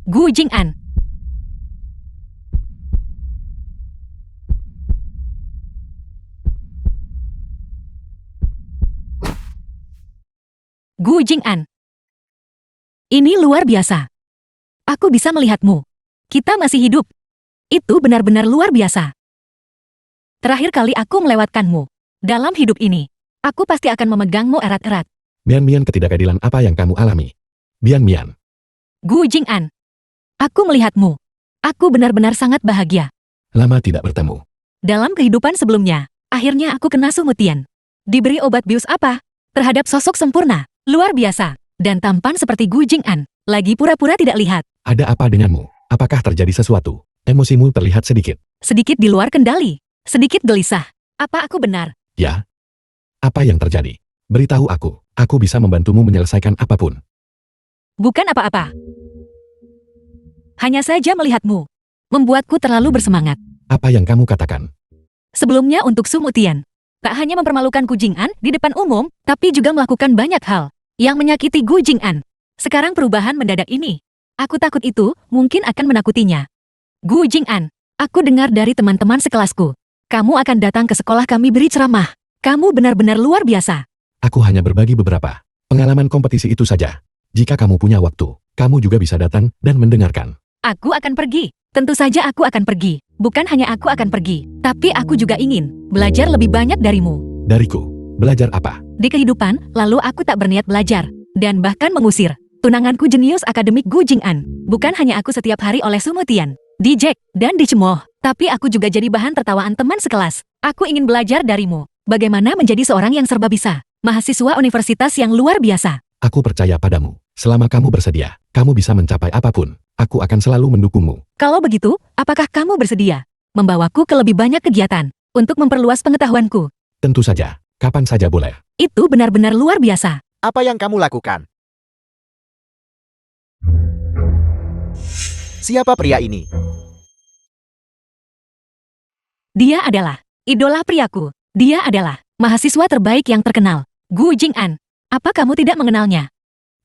Gu Jing'an. Gu Jing'an. Ini luar biasa. Aku bisa melihatmu. Kita masih hidup. Itu benar-benar luar biasa. Terakhir kali aku melewatkanmu. Dalam hidup ini, aku pasti akan memegangmu erat-erat. Mian Mian, ketidakadilan apa yang kamu alami? Mian Mian. Gu Jing'an. Aku melihatmu. Aku benar-benar sangat bahagia. Lama tidak bertemu. Dalam kehidupan sebelumnya, akhirnya aku kena Sumutian. Diberi obat bius apa? Terhadap sosok sempurna, luar biasa, dan tampan seperti Gu Jing'an. Lagi pura-pura tidak lihat. Ada apa denganmu? Apakah terjadi sesuatu? Emosimu terlihat sedikit. Sedikit di luar kendali. Sedikit gelisah. Apa aku benar? Ya? Apa yang terjadi? Beritahu aku. Aku bisa membantumu menyelesaikan apapun. Bukan apa-apa. Hanya saja melihatmu membuatku terlalu bersemangat. Apa yang kamu katakan? Sebelumnya untuk Sumutian, tak hanya mempermalukan Gu Jing'an di depan umum, tapi juga melakukan banyak hal yang menyakiti Gu Jing'an. Sekarang perubahan mendadak ini. Aku takut itu mungkin akan menakutinya. Gu Jing'an, aku dengar dari teman-teman sekelasku. Kamu akan datang ke sekolah kami beri ceramah. Kamu benar-benar luar biasa. Aku hanya berbagi beberapa pengalaman kompetisi itu saja. Jika kamu punya waktu, kamu juga bisa datang dan mendengarkan. Aku akan pergi. Tentu saja aku akan pergi. Bukan hanya aku akan pergi, tapi aku juga ingin belajar lebih banyak darimu. Dariku, belajar apa? Di kehidupan, lalu aku tak berniat belajar, dan bahkan mengusir tunanganku jenius akademik Gu Jing'an. Bukan hanya aku setiap hari oleh Sumutian, dijek, dan dicemooh, tapi aku juga jadi bahan tertawaan teman sekelas. Aku ingin belajar darimu. Bagaimana menjadi seorang yang serba bisa, mahasiswa universitas yang luar biasa. Aku percaya padamu. Selama kamu bersedia, kamu bisa mencapai apapun. Aku akan selalu mendukungmu. Kalau begitu, apakah kamu bersedia membawaku ke lebih banyak kegiatan untuk memperluas pengetahuanku? Tentu saja, kapan saja boleh. Itu benar-benar luar biasa. Apa yang kamu lakukan? Siapa pria ini? Dia adalah idola priaku. Dia adalah mahasiswa terbaik yang terkenal, Gu Jing'an. Apa kamu tidak mengenalnya?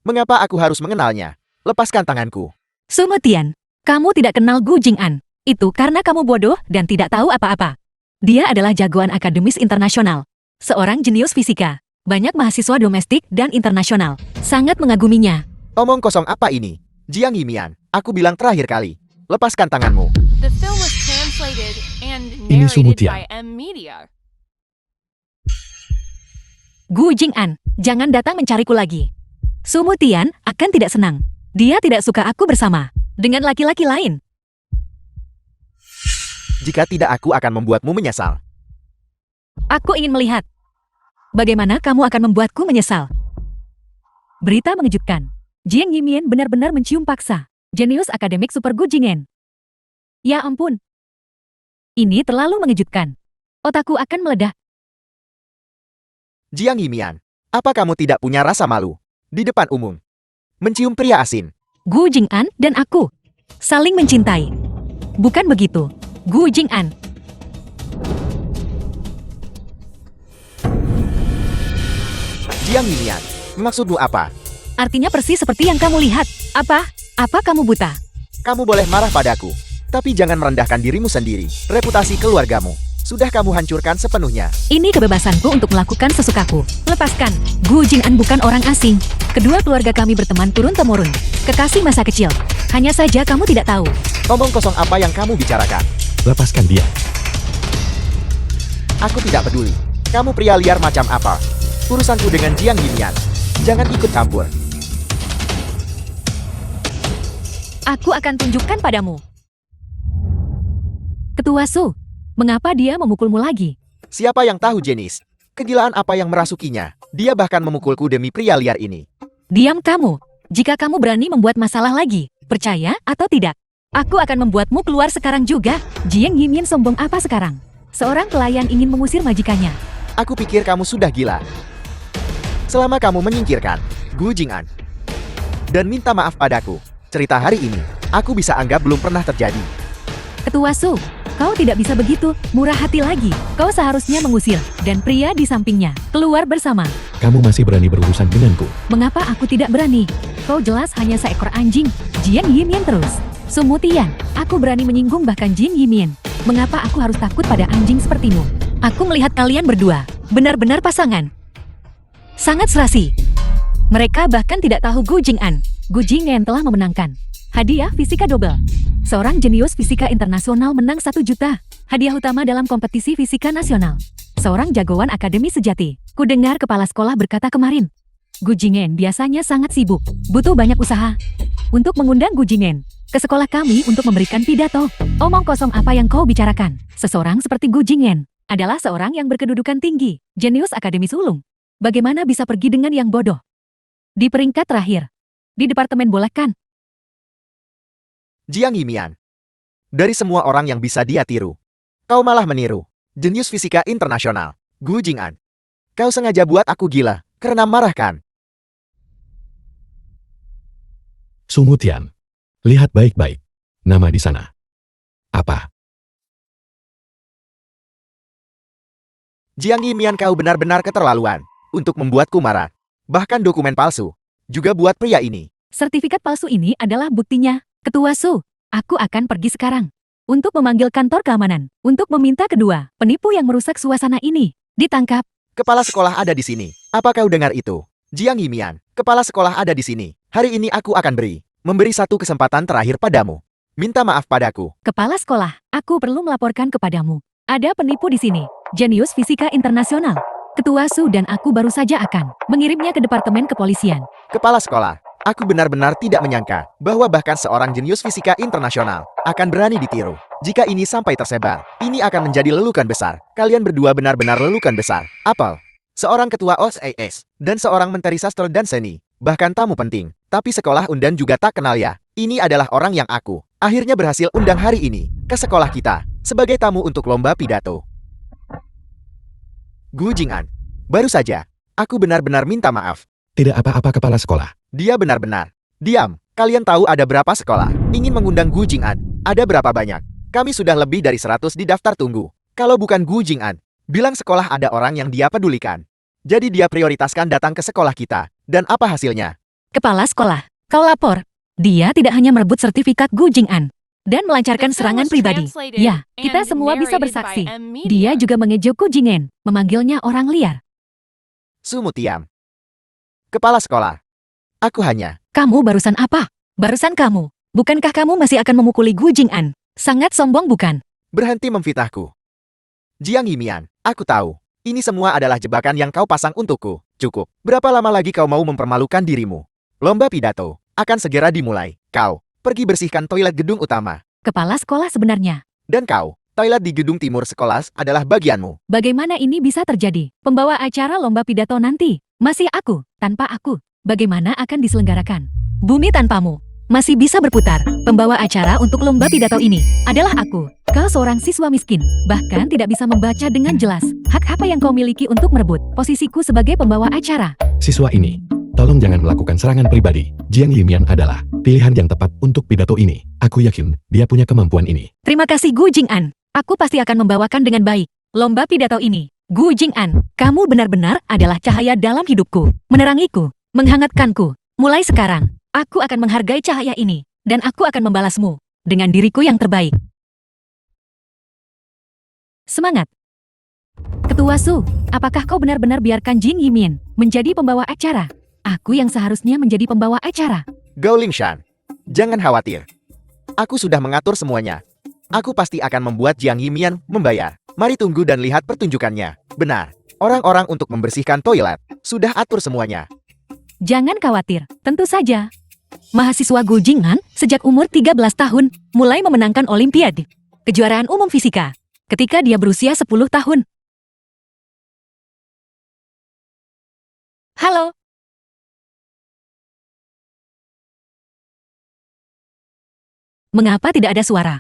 Mengapa aku harus mengenalnya? Lepaskan tanganku. Sumutian, kamu tidak kenal Gu Jing'an. Itu karena kamu bodoh dan tidak tahu apa-apa. Dia adalah jagoan akademis internasional. Seorang jenius fisika. Banyak mahasiswa domestik dan internasional sangat mengaguminya. Omong kosong apa ini? Jiang Yimian, aku bilang terakhir kali. Lepaskan tanganmu. The film was translated and Ini narrated Sumutian. by M Media. Gu Jing'an, jangan datang mencariku lagi. Sumutian akan tidak senang. Dia tidak suka aku bersama dengan laki-laki lain. Jika tidak, aku akan membuatmu menyesal. Aku ingin melihat bagaimana kamu akan membuatku menyesal. Berita mengejutkan. Jiang Yimian benar-benar mencium paksa. Jenius akademik super Gu Jing'an. Ya ampun. Ini terlalu mengejutkan. Otakku akan meledak. Jiang Yimian, apa kamu tidak punya rasa malu? Di depan umum. Mencium pria asin. Gu Jing'an dan aku saling mencintai. Bukan begitu, Gu Jing'an. Jiang Yimian, maksudmu apa? Artinya persis seperti yang kamu lihat. Apa? Apa kamu buta? Kamu boleh marah padaku, tapi jangan merendahkan dirimu sendiri. Reputasi keluargamu sudah kamu hancurkan sepenuhnya. Ini kebebasanku untuk melakukan sesukaku. Lepaskan. Gu Jing'an bukan orang asing. Kedua keluarga kami berteman turun-temurun. Kekasih masa kecil. Hanya saja kamu tidak tahu. Omong kosong apa yang kamu bicarakan? Lepaskan dia. Aku tidak peduli. Kamu pria liar macam apa? Urusanku dengan Jiang Yimian. Jangan ikut campur. Aku akan tunjukkan padamu. Ketua Su, mengapa dia memukulmu lagi? Siapa yang tahu jenis kegilaan apa yang merasukinya? Dia bahkan memukulku demi pria liar ini. Diam kamu. Jika kamu berani membuat masalah lagi, percaya atau tidak, aku akan membuatmu keluar sekarang juga. Jiang Yimian sombong apa sekarang? Seorang pelayan ingin mengusir majikannya. Aku pikir kamu sudah gila. Selama kamu menyingkirkan Gu Jing'an dan minta maaf padaku, cerita hari ini aku bisa anggap belum pernah terjadi. Ketua Su, kau tidak bisa begitu, murah hati lagi. Kau seharusnya mengusir, dan pria di sampingnya keluar bersama. Kamu masih berani berurusan denganku? Mengapa aku tidak berani? Kau jelas hanya seekor anjing. Jian Yimian terus. Sumutian, aku berani menyinggung bahkan Jin Yimian. Mengapa aku harus takut pada anjing sepertimu? Aku melihat kalian berdua, benar-benar pasangan. Sangat serasi. Mereka bahkan tidak tahu Gu Jing'an. Gu Jing'an telah memenangkan hadiah fisika double. Seorang jenius fisika internasional menang 1 juta. Hadiah utama dalam kompetisi fisika nasional. Seorang jagoan akademi sejati. Ku dengar kepala sekolah berkata kemarin. Gu Jing'an biasanya sangat sibuk, butuh banyak usaha. Untuk mengundang Gu Jing'an ke sekolah kami untuk memberikan pidato. Omong kosong apa yang kau bicarakan? Seseorang seperti Gu Jing'an adalah seorang yang berkedudukan tinggi, jenius akademi sulung. Bagaimana bisa pergi dengan yang bodoh? Di peringkat terakhir, di departemen bola kan? Jiang Yimian. Dari semua orang yang bisa dia tiru, kau malah meniru. Jenius fisika internasional, Gu Jing'an. Kau sengaja buat aku gila, karena marah kan? Sumutian. Lihat baik-baik. Nama di sana. Apa? Jiang Yimian, kau benar-benar keterlaluan untuk membuatku marah. Bahkan dokumen palsu juga buat pria ini. Sertifikat palsu ini adalah buktinya. Ketua Su, aku akan pergi sekarang. Untuk memanggil kantor keamanan. Untuk meminta kedua penipu yang merusak suasana ini ditangkap. Kepala sekolah ada di sini. Apa kau dengar itu? Jiang Yimian, kepala sekolah ada di sini. Hari ini aku akan memberi satu kesempatan terakhir padamu. Minta maaf padaku. Kepala sekolah, aku perlu melaporkan kepadamu. Ada penipu di sini. Jenius fisika internasional. Ketua Su dan aku baru saja akan mengirimnya ke departemen kepolisian. Kepala sekolah, aku benar-benar tidak menyangka bahwa bahkan seorang jenius fisika internasional akan berani ditiru. Jika ini sampai tersebar, ini akan menjadi lelukan besar. Kalian berdua benar-benar lelukan besar. Apel, seorang ketua OSAS, dan seorang menteri sastra dan seni, bahkan tamu penting. Tapi sekolah Undan juga tak kenal ya. Ini adalah orang yang aku akhirnya berhasil undang hari ini ke sekolah kita sebagai tamu untuk lomba pidato. Gu Jing'an, baru saja aku benar-benar minta maaf. Tidak apa-apa kepala sekolah. Dia benar-benar diam. Kalian tahu ada berapa sekolah ingin mengundang Gu Jing'an? Ada berapa banyak? Kami sudah lebih dari 100 di daftar tunggu. Kalau bukan Gu Jing'an, bilang sekolah ada orang yang dia pedulikan. Jadi dia prioritaskan datang ke sekolah kita. Dan apa hasilnya? Kepala sekolah, kau lapor. Dia tidak hanya merebut sertifikat Gu Jing'an dan melancarkan The film serangan was pribadi. translated Ya, kita and semua bisa narrated by bersaksi. M Media. Dia juga mengejek Gu Jing'an, memanggilnya orang liar. Sumutiam. Kepala sekolah. Aku hanya Kamu barusan apa? Barusan kamu. Bukankah kamu masih akan memukuli Gu Jing'an? Sangat sombong bukan? berhenti memfitnahku. Jiang Yimian, aku tahu. Ini semua adalah jebakan yang kau pasang untukku. Cukup. Berapa lama lagi kau mau mempermalukan dirimu? Lomba pidato akan segera dimulai. Kau pergi bersihkan toilet gedung utama. Kepala sekolah sebenarnya. Dan kau, toilet di gedung timur sekolah adalah bagianmu. Bagaimana ini bisa terjadi? Pembawa acara lomba pidato nanti masih aku, tanpa aku. Bagaimana akan diselenggarakan? Bumi tanpamu masih bisa berputar. Pembawa acara untuk lomba pidato ini adalah aku. Kau seorang siswa miskin, bahkan tidak bisa membaca dengan jelas. Hak apa yang kau miliki untuk merebut posisiku sebagai pembawa acara? Siswa ini, tolong jangan melakukan serangan pribadi. Jiang Yimian adalah pilihan yang tepat untuk pidato ini. Aku yakin dia punya kemampuan ini. Terima kasih Gu Jing'an. Aku pasti akan membawakan dengan baik lomba pidato ini. Gu Jing'an, kamu benar-benar adalah cahaya dalam hidupku, menerangiku, menghangatkanku. Mulai sekarang, aku akan menghargai cahaya ini, dan aku akan membalasmu dengan diriku yang terbaik. Semangat! Ketua Su, apakah kau benar-benar biarkan Jin Yimian menjadi pembawa acara? Aku yang seharusnya menjadi pembawa acara. Gao Lingshan, jangan khawatir. Aku sudah mengatur semuanya. Aku pasti akan membuat Jiang Yimian membayar. Mari tunggu dan lihat pertunjukannya. Benar, orang-orang untuk membersihkan toilet sudah atur semuanya. Jangan khawatir, tentu saja. Mahasiswa Gu Jing'an sejak umur 13 tahun mulai memenangkan Olimpiade, kejuaraan umum fisika, ketika dia berusia 10 tahun. Halo. Mengapa tidak ada suara?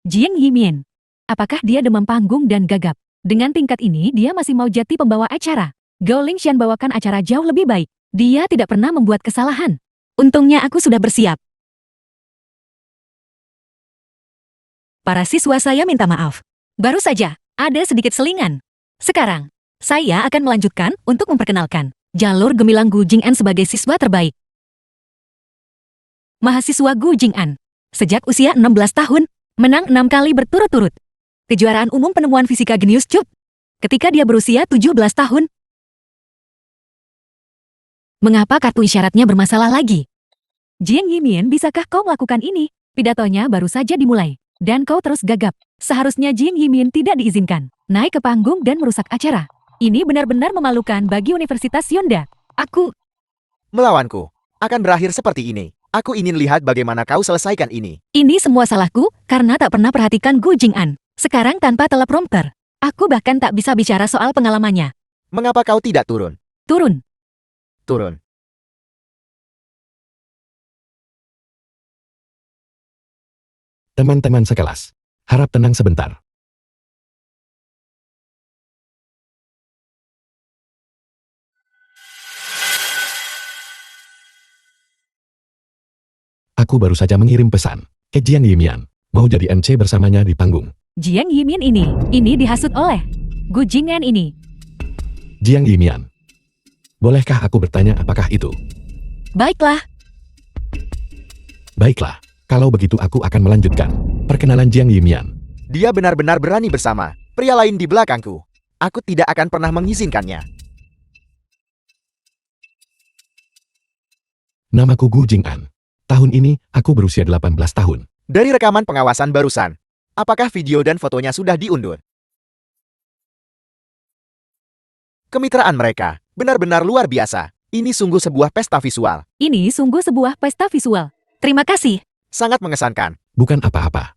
Jiang Yimian. Apakah dia demam panggung dan gagap? Dengan tingkat ini dia masih mau jadi pembawa acara. Gao Lingshan bawakan acara jauh lebih baik. Dia tidak pernah membuat kesalahan. Untungnya aku sudah bersiap. Para siswa saya minta maaf. Baru saja, ada sedikit selingan. Sekarang, Saya akan melanjutkan untuk memperkenalkan jalur gemilang Gu Jing'an sebagai siswa terbaik. Mahasiswa Gu Jing'an, sejak usia 16 tahun, menang 6 kali berturut-turut. Kejuaraan umum penemuan fisika Genius Cup, ketika dia berusia 17 tahun. Mengapa kartu isyaratnya bermasalah lagi? Jiang Yimian, bisakah kau melakukan ini? Pidatonya baru saja dimulai, dan kau terus gagap. Seharusnya Jiang Yimian tidak diizinkan naik ke panggung dan merusak acara. Ini benar-benar memalukan bagi Universitas Yonda. Aku Melawanku akan berakhir seperti ini. Aku ingin lihat bagaimana kau selesaikan ini. Ini semua salahku karena tak pernah perhatikan Gu Jing'an. Sekarang tanpa teleprompter, aku bahkan tak bisa bicara soal pengalamannya. Mengapa kau tidak turun? Turun. Turun. Teman-teman sekelas, harap tenang sebentar. Aku baru saja mengirim pesan ke Jiang Yimian, mau jadi MC bersamanya di panggung. Jiang Yimian ini dihasut oleh Gu Jing'an ini. Jiang Yimian, bolehkah aku bertanya apakah itu? Baiklah, Baiklah, kalau begitu aku akan melanjutkan perkenalan Jiang Yimian. Dia benar-benar berani bersama pria lain di belakangku. Aku tidak akan pernah mengizinkannya. Namaku Gu Jing'an. Tahun ini, aku berusia 18 tahun. Dari rekaman pengawasan barusan, apakah video dan fotonya sudah diundur? Kemitraan mereka benar-benar luar biasa. Ini sungguh sebuah pesta visual. ini sungguh sebuah pesta visual. Terima kasih. Sangat mengesankan. Bukan apa-apa.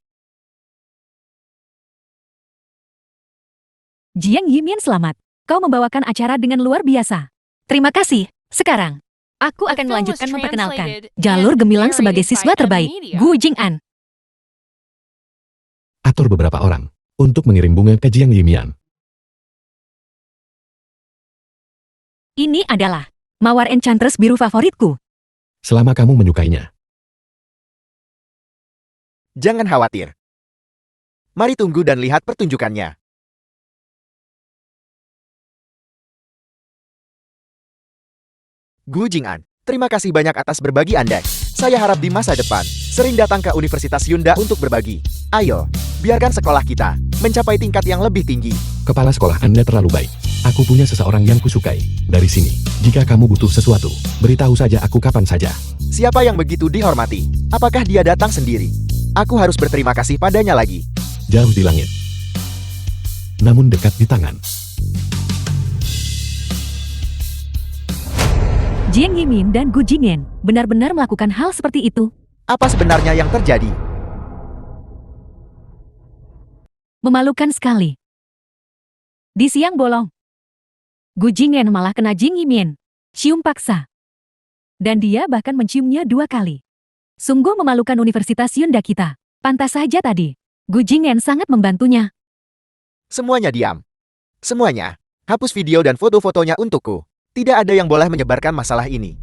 Jiang Yimian, selamat. Kau membawakan acara dengan luar biasa. Terima kasih. Sekarang, aku akan film melanjutkan was memperkenalkan translated jalur and gemilang sebagai narrated siswa by terbaik, Media. Gu Jing'an. Atur beberapa orang untuk mengirim bunga ke Jiang Yimian. Ini adalah mawar enchantress biru favoritku. Selama kamu menyukainya. Jangan khawatir. Mari tunggu dan lihat pertunjukannya. Gu Jing'an, terima kasih banyak atas berbagi Anda. Saya harap di masa depan, sering datang ke Universitas Yunda untuk berbagi. Ayo, biarkan sekolah kita mencapai tingkat yang lebih tinggi. Kepala sekolah Anda terlalu baik. Aku punya seseorang yang kusukai. Dari sini, jika kamu butuh sesuatu, beritahu saja aku kapan saja. Siapa yang begitu dihormati? Apakah dia datang sendiri? Aku harus berterima kasih padanya lagi. Jauh di langit, namun dekat di tangan. Jiang Yimin dan Gu Jing'an benar-benar melakukan hal seperti itu. Apa sebenarnya yang terjadi? Memalukan sekali. Di siang bolong, Gu Jing'an malah kena Jiang Yimin cium paksa. Dan dia bahkan menciumnya 2 kali. Sungguh memalukan Universitas Yunda kita. Pantas saja tadi, Gu Jing'an sangat membantunya. Semuanya diam. Semuanya. Hapus video dan foto-fotonya untukku. Tidak ada yang boleh menyebarkan masalah ini.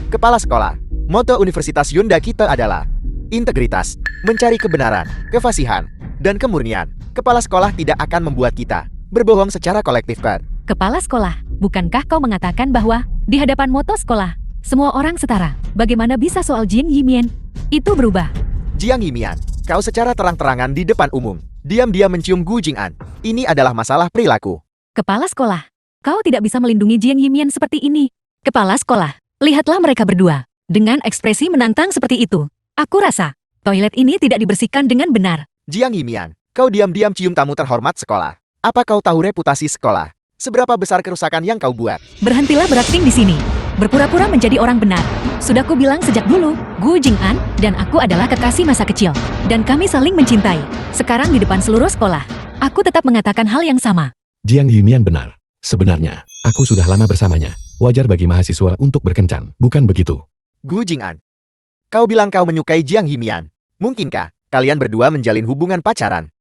Kepala sekolah, moto Universitas Yunda kita adalah integritas, mencari kebenaran, kefasihan, dan kemurnian. Kepala sekolah tidak akan membuat kita berbohong secara kolektif, kan? Kepala sekolah, bukankah kau mengatakan bahwa di hadapan moto sekolah, semua orang setara? Bagaimana bisa soal Jiang Yimin? Itu berubah. Jiang Yimian, kau secara terang-terangan di depan umum, diam-diam mencium Gu Jing'an. Ini adalah masalah perilaku. Kepala sekolah, kau tidak bisa melindungi Jiang Yimin seperti ini. Kepala sekolah, lihatlah mereka berdua. Dengan ekspresi menantang seperti itu, aku rasa toilet ini tidak dibersihkan dengan benar. Jiang Yimian, kau diam-diam cium tamu terhormat sekolah. Apa kau tahu reputasi sekolah? Seberapa besar kerusakan yang kau buat? Berhentilah berakting di sini. Berpura-pura menjadi orang benar. Sudah ku bilang sejak dulu, Gu Jing'an dan aku adalah kekasih masa kecil. Dan kami saling mencintai. Sekarang di depan seluruh sekolah, aku tetap mengatakan hal yang sama. Jiang Yimian benar. Sebenarnya, aku sudah lama bersamanya. Wajar bagi mahasiswa untuk berkencan, bukan begitu? Gu Jing'an, kau bilang kau menyukai Jiang Yimian. Mungkinkah kalian berdua menjalin hubungan pacaran?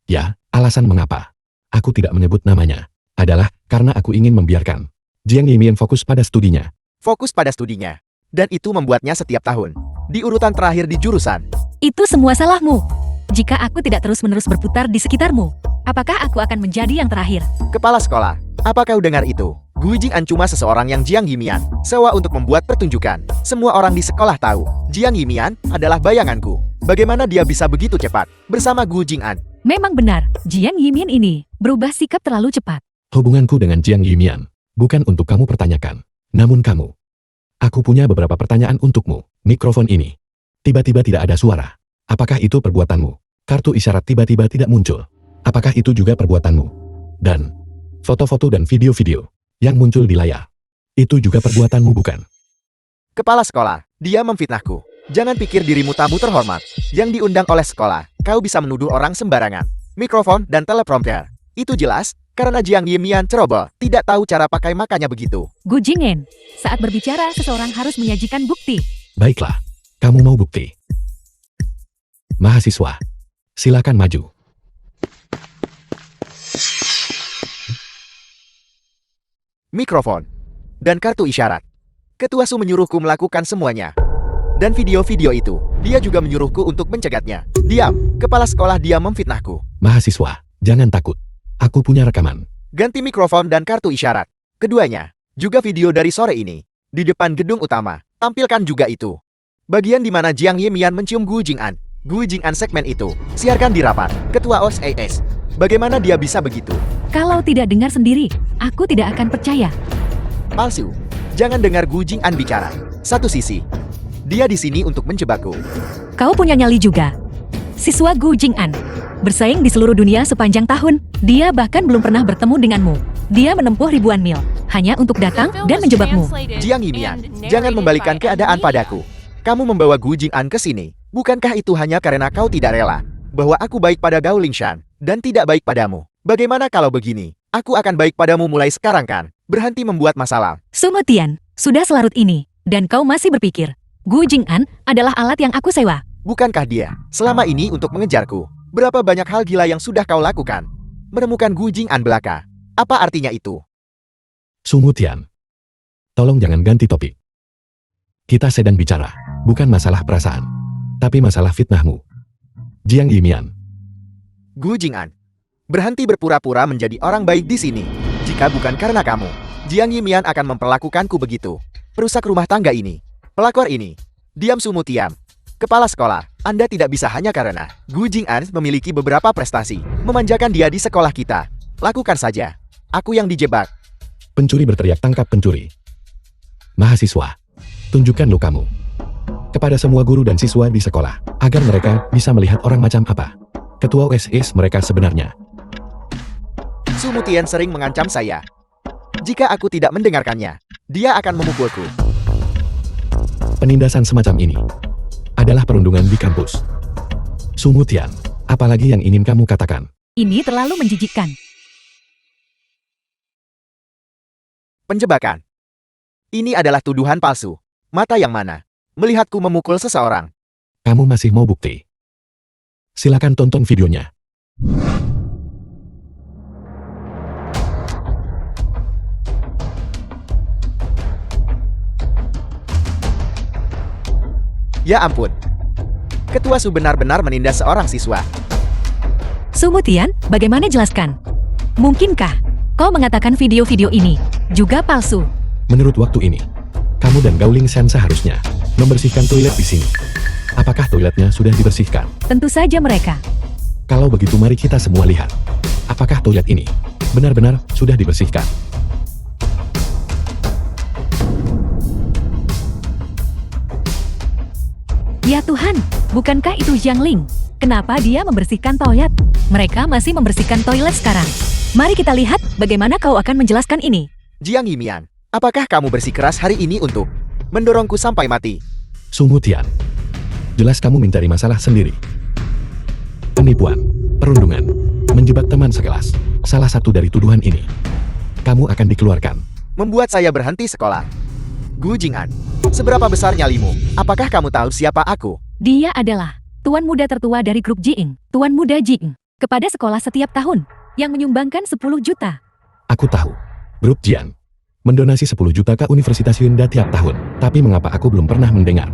Ya, alasan mengapa aku tidak menyebut namanya adalah karena aku ingin membiarkan Jiang Yimian fokus pada studinya. Fokus pada studinya. Dan itu membuatnya setiap tahun di urutan terakhir di jurusan. Itu semua salahmu. Jika aku tidak terus-menerus berputar di sekitarmu, Apakah aku akan menjadi yang terakhir? Kepala sekolah, apa kau dengar itu? Gu Jing'an cuma seseorang yang Jiang Yimian sewa untuk membuat pertunjukan. Semua orang di sekolah tahu, Jiang Yimian adalah bayanganku. Bagaimana dia bisa begitu cepat bersama Gu Jing'an? Memang benar, Jiang Yimian ini berubah sikap terlalu cepat. Hubunganku dengan Jiang Yimian bukan untuk kamu pertanyakan. Namun kamu. Aku punya beberapa pertanyaan untukmu. Mikrofon ini. Tiba-tiba tidak ada suara. Apakah itu perbuatanmu? Kartu isyarat tiba-tiba tidak muncul. Apakah itu juga perbuatanmu? Dan foto-foto dan video-video yang muncul di layar. Itu juga perbuatanmu bukan? Kepala sekolah, dia memfitnahku. Jangan pikir dirimu tamu terhormat yang diundang oleh sekolah. Kau bisa menuduh orang sembarangan. Mikrofon dan teleprompter. Itu jelas karena Jiang Yimian ceroboh, tidak tahu cara pakai makanya begitu. Gu Jing'an, saat berbicara seseorang harus menyajikan bukti. Baiklah, kamu mau bukti. Mahasiswa, silakan maju. Mikrofon dan kartu isyarat. Ketua Su menyuruhku melakukan semuanya. Dan video-video itu, dia juga menyuruhku untuk mencegatnya. Diam, kepala sekolah dia memfitnahku. Mahasiswa, jangan takut. Aku punya rekaman. Ganti mikrofon dan kartu isyarat. Keduanya, juga video dari sore ini. Di depan gedung utama, tampilkan juga itu. Bagian di mana Jiang Yimian mencium Gu Jing'an. Gu Jing'an segmen itu, siarkan di rapat. Ketua OSAS. Bagaimana dia bisa begitu? Kalau tidak dengar sendiri, aku tidak akan percaya. Palsu. Jangan dengar Gu Jing'an bicara. Satu sisi, dia di sini untuk menjebakku. Kau punya nyali juga. Siswa Gu Jing'an bersaing di seluruh dunia sepanjang tahun. Dia bahkan belum pernah bertemu denganmu. Dia menempuh ribuan mil hanya untuk datang dan menjebakmu. Jiang Yimian, jangan membalikan keadaan padaku. Kamu membawa Gu Jing'an ke sini. Bukankah itu hanya karena kau tidak rela bahwa aku baik pada Gao Lingshan dan tidak baik padamu? Bagaimana kalau begini? Aku akan baik padamu mulai sekarang kan? Berhenti membuat masalah. Sumutian, sudah selarut ini, dan kau masih berpikir Gu Jing'an adalah alat yang aku sewa. Bukankah dia selama ini untuk mengejarku? Berapa banyak hal gila yang sudah kau lakukan? Menemukan Gu Jing'an belaka. Apa artinya itu? Sumutian, tolong jangan ganti topik. Kita sedang bicara, bukan masalah perasaan, tapi masalah fitnahmu. Jiang Yimian. Gu Jing'an, berhenti berpura-pura menjadi orang baik di sini. Jika bukan karena kamu, Jiang Yimian akan memperlakukanku begitu. Perusak rumah tangga ini. Pelakor ini. Diam Sumutian. Kepala sekolah, Anda tidak bisa hanya karena Gu Jing'an memiliki beberapa prestasi. Memanjakan dia di sekolah kita. Lakukan saja. Aku yang dijebak. Pencuri berteriak tangkap pencuri. Mahasiswa, tunjukkan lukamu kepada semua guru dan siswa di sekolah, agar mereka bisa melihat orang macam apa Ketua OSIS mereka sebenarnya. Sumutian sering mengancam saya. Jika aku tidak mendengarkannya, dia akan memukulku. Penindasan semacam ini adalah perundungan di kampus. Sumutian, apalagi yang ingin kamu katakan? Ini terlalu menjijikkan. Penjebakan. Ini adalah tuduhan palsu. Mata yang mana? Melihatku memukul seseorang. Kamu masih mau bukti? Silakan tonton videonya. Ya ampun. Ketua Su benar-benar menindas seorang siswa. Sumutian, bagaimana jelaskan? Mungkinkah kau mengatakan video-video ini juga palsu? Menurut waktu ini, kamu dan Gao Lingshan seharusnya membersihkan toilet di sini. Apakah toiletnya sudah dibersihkan? Tentu saja mereka. Kalau begitu mari kita semua lihat. Apakah toilet ini benar-benar sudah dibersihkan? Ya Tuhan, bukankah itu Jiang Ling? Kenapa dia membersihkan toilet? Mereka masih membersihkan toilet sekarang. Mari kita lihat bagaimana kau akan menjelaskan ini. Jiang Yimian, apakah kamu bersikeras hari ini untuk mendorongku sampai mati? Sumutian, jelas kamu mencari masalah sendiri. Penipuan, perundungan, menjebak teman sekelas. Salah satu dari tuduhan ini, kamu akan dikeluarkan. Membuat saya berhenti sekolah. Gu Jing'an, seberapa besar nyalimu? Apakah kamu tahu siapa aku? Dia adalah tuan muda tertua dari grup Jing, Tuan Muda Jing, kepada sekolah setiap tahun, yang menyumbangkan 10 juta. Aku tahu, grup Jian mendonasi 10 juta ke Universitas Yunda tiap tahun. Tapi mengapa aku belum pernah mendengar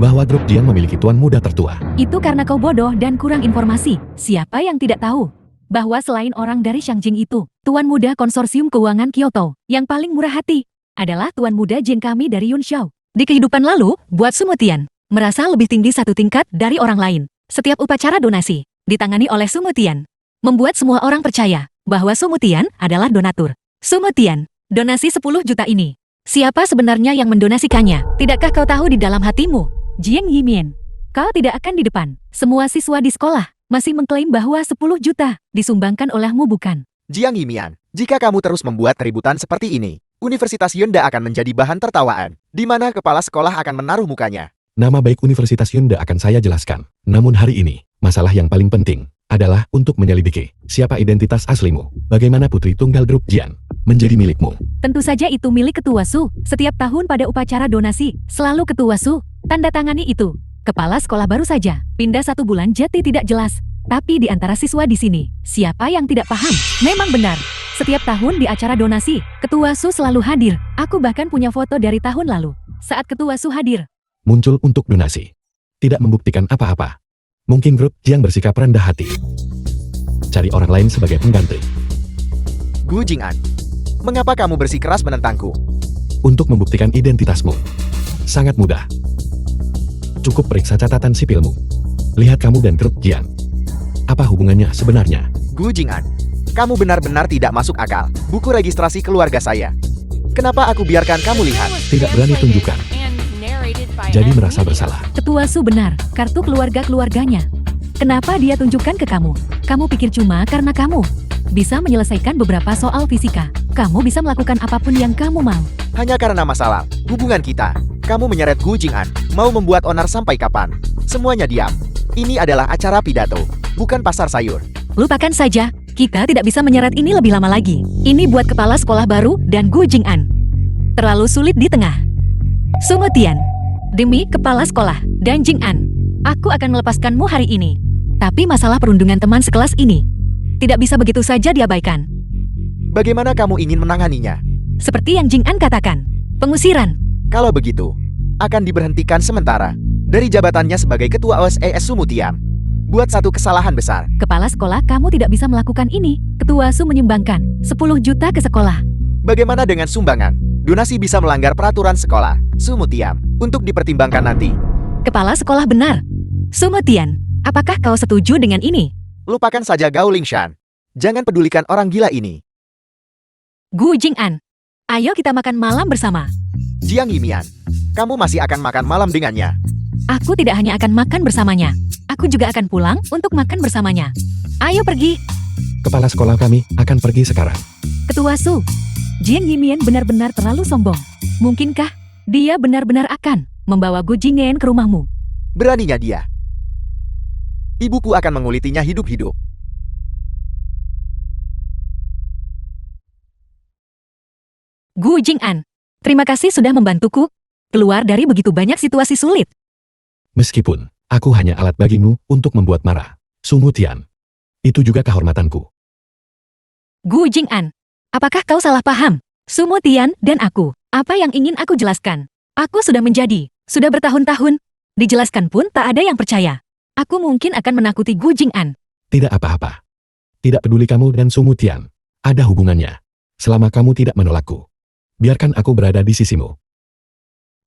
bahwa grup Jian memiliki tuan muda tertua? Itu karena kau bodoh dan kurang informasi. Siapa yang tidak tahu? bahwa selain orang dari Shangjing itu, Tuan Muda Konsorsium Keuangan Kyoto, yang paling murah hati, adalah Tuan Muda Jin kami dari Yunxiao. Di kehidupan lalu, buat Sumutian, merasa lebih tinggi satu tingkat dari orang lain. Setiap upacara donasi, ditangani oleh Sumutian, membuat semua orang percaya bahwa Sumutian adalah donatur. Sumutian, donasi 10 juta ini. Siapa sebenarnya yang mendonasikannya? Tidakkah kau tahu di dalam hatimu? Jiang Yimien, kau tidak akan di depan. Semua siswa di sekolah masih mengklaim bahwa 10 juta disumbangkan olehmu bukan? Jiang Yimian, jika kamu terus membuat keributan seperti ini, Universitas Yunda akan menjadi bahan tertawaan, di mana kepala sekolah akan menaruh mukanya. Nama baik Universitas Yunda akan saya jelaskan. Namun hari ini, masalah yang paling penting adalah untuk menyelidiki siapa identitas aslimu. Bagaimana putri tunggal grup Jian menjadi milikmu. Tentu saja itu milik Ketua Su. Setiap tahun pada upacara donasi, selalu Ketua Su tanda tangani itu. Kepala sekolah baru saja pindah 1 bulan jadi tidak jelas. Tapi di antara siswa di sini, siapa yang tidak paham? Memang benar. Setiap tahun di acara donasi, Ketua Su selalu hadir. Aku bahkan punya foto dari tahun lalu. Saat Ketua Su hadir, Muncul untuk donasi. Tidak membuktikan apa-apa. Mungkin grup Jiang bersikap rendah hati. Cari orang lain sebagai pengganti. Gu Jing'an, mengapa kamu bersikeras menentangku? Untuk membuktikan identitasmu. Sangat mudah. Cukup periksa catatan sipilmu. Lihat kamu dan grup Jiang. Apa hubungannya sebenarnya? Gu Jing'an, kamu benar-benar tidak masuk akal. Buku registrasi keluarga saya. Kenapa aku biarkan kamu lihat? Tidak berani tunjukkan. Jadi merasa bersalah. Ketua Su benar, kartu keluarga-keluarganya. Kenapa dia tunjukkan ke kamu? Kamu pikir cuma karena kamu bisa menyelesaikan beberapa soal fisika. Kamu bisa melakukan apapun yang kamu mau. Hanya karena masalah hubungan kita. Kamu menyeret Gu Jing'an, mau membuat onar sampai kapan? Semuanya diam. Ini adalah acara pidato, bukan pasar sayur. Lupakan saja, kita tidak bisa menyeret ini lebih lama lagi. Ini buat kepala sekolah baru dan Gu Jing'an. Terlalu sulit di tengah. Sumutian, demi kepala sekolah dan Jing'an, aku akan melepaskanmu hari ini. Tapi masalah perundungan teman sekelas ini tidak bisa begitu saja diabaikan. Bagaimana kamu ingin menanganinya? Seperti yang Jing'an katakan, pengusiran. Kalau begitu, akan diberhentikan sementara dari jabatannya sebagai ketua OSES Sumutian. Buat satu kesalahan besar. Kepala sekolah, kamu tidak bisa melakukan ini. Ketua Su menyumbangkan 10 juta ke sekolah. Bagaimana dengan sumbangan? Donasi bisa melanggar peraturan sekolah. Sumutian, untuk dipertimbangkan nanti. Kepala sekolah benar. Sumutian, apakah kau setuju dengan ini? Lupakan saja Gao Lingshan. Jangan pedulikan orang gila ini. Gu Jing'an, ayo kita makan malam bersama. Jiang Yimian, kamu masih akan makan malam dengannya. Aku tidak hanya akan makan bersamanya, aku juga akan pulang untuk makan bersamanya. Ayo pergi. Kepala sekolah kami akan pergi sekarang. Ketua Su, Jiang Yimian benar-benar terlalu sombong. Mungkinkah dia benar-benar akan membawa Gu Jing'an ke rumahmu? Beraninya dia. Ibuku akan mengulitinya hidup-hidup. Gu Jing'an, terima kasih sudah membantuku keluar dari begitu banyak situasi sulit. Meskipun aku hanya alat bagimu untuk membuat marah. Sumutian. Itu juga kehormatanku. Gu Jing'an, apakah kau salah paham? Sumutian dan aku, apa yang ingin aku jelaskan? Aku sudah sudah bertahun-tahun. Dijelaskan pun tak ada yang percaya. Aku mungkin akan menakuti Gu Jing'an. Tidak apa-apa. Tidak peduli kamu dan Sumutian. Ada hubungannya. Selama kamu tidak menolakku. Biarkan aku berada di sisimu.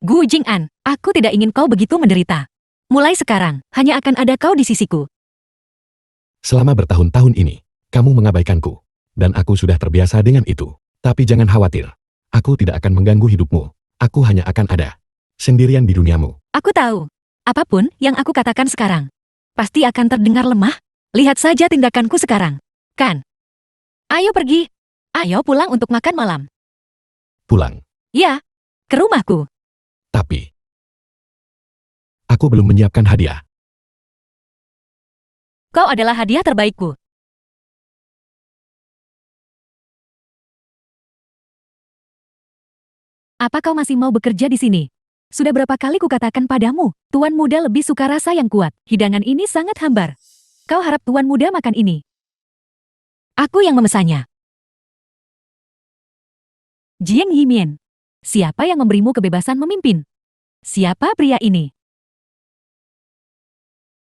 Gu Jing'an, aku tidak ingin kau begitu menderita. Mulai sekarang, hanya akan ada kau di sisiku. Selama bertahun-tahun ini, kamu mengabaikanku. Dan aku sudah terbiasa dengan itu. Tapi jangan khawatir. Aku tidak akan mengganggu hidupmu. Aku hanya akan ada. Sendirian di duniamu. Aku tahu. Apapun yang aku katakan sekarang, pasti akan terdengar lemah. Lihat saja tindakanku sekarang. Kan? Ayo pergi. Ayo pulang untuk makan malam. Pulang. Ya, ke rumahku. Tapi, aku belum menyiapkan hadiah. Kau adalah hadiah terbaikku. Apa kau masih mau bekerja di sini? Sudah berapa kali kukatakan padamu, Tuan Muda lebih suka rasa yang kuat. Hidangan ini sangat hambar. Kau harap Tuan Muda makan ini? Aku yang memesannya. Jiang Yimian, siapa yang memberimu kebebasan memimpin? Siapa pria ini?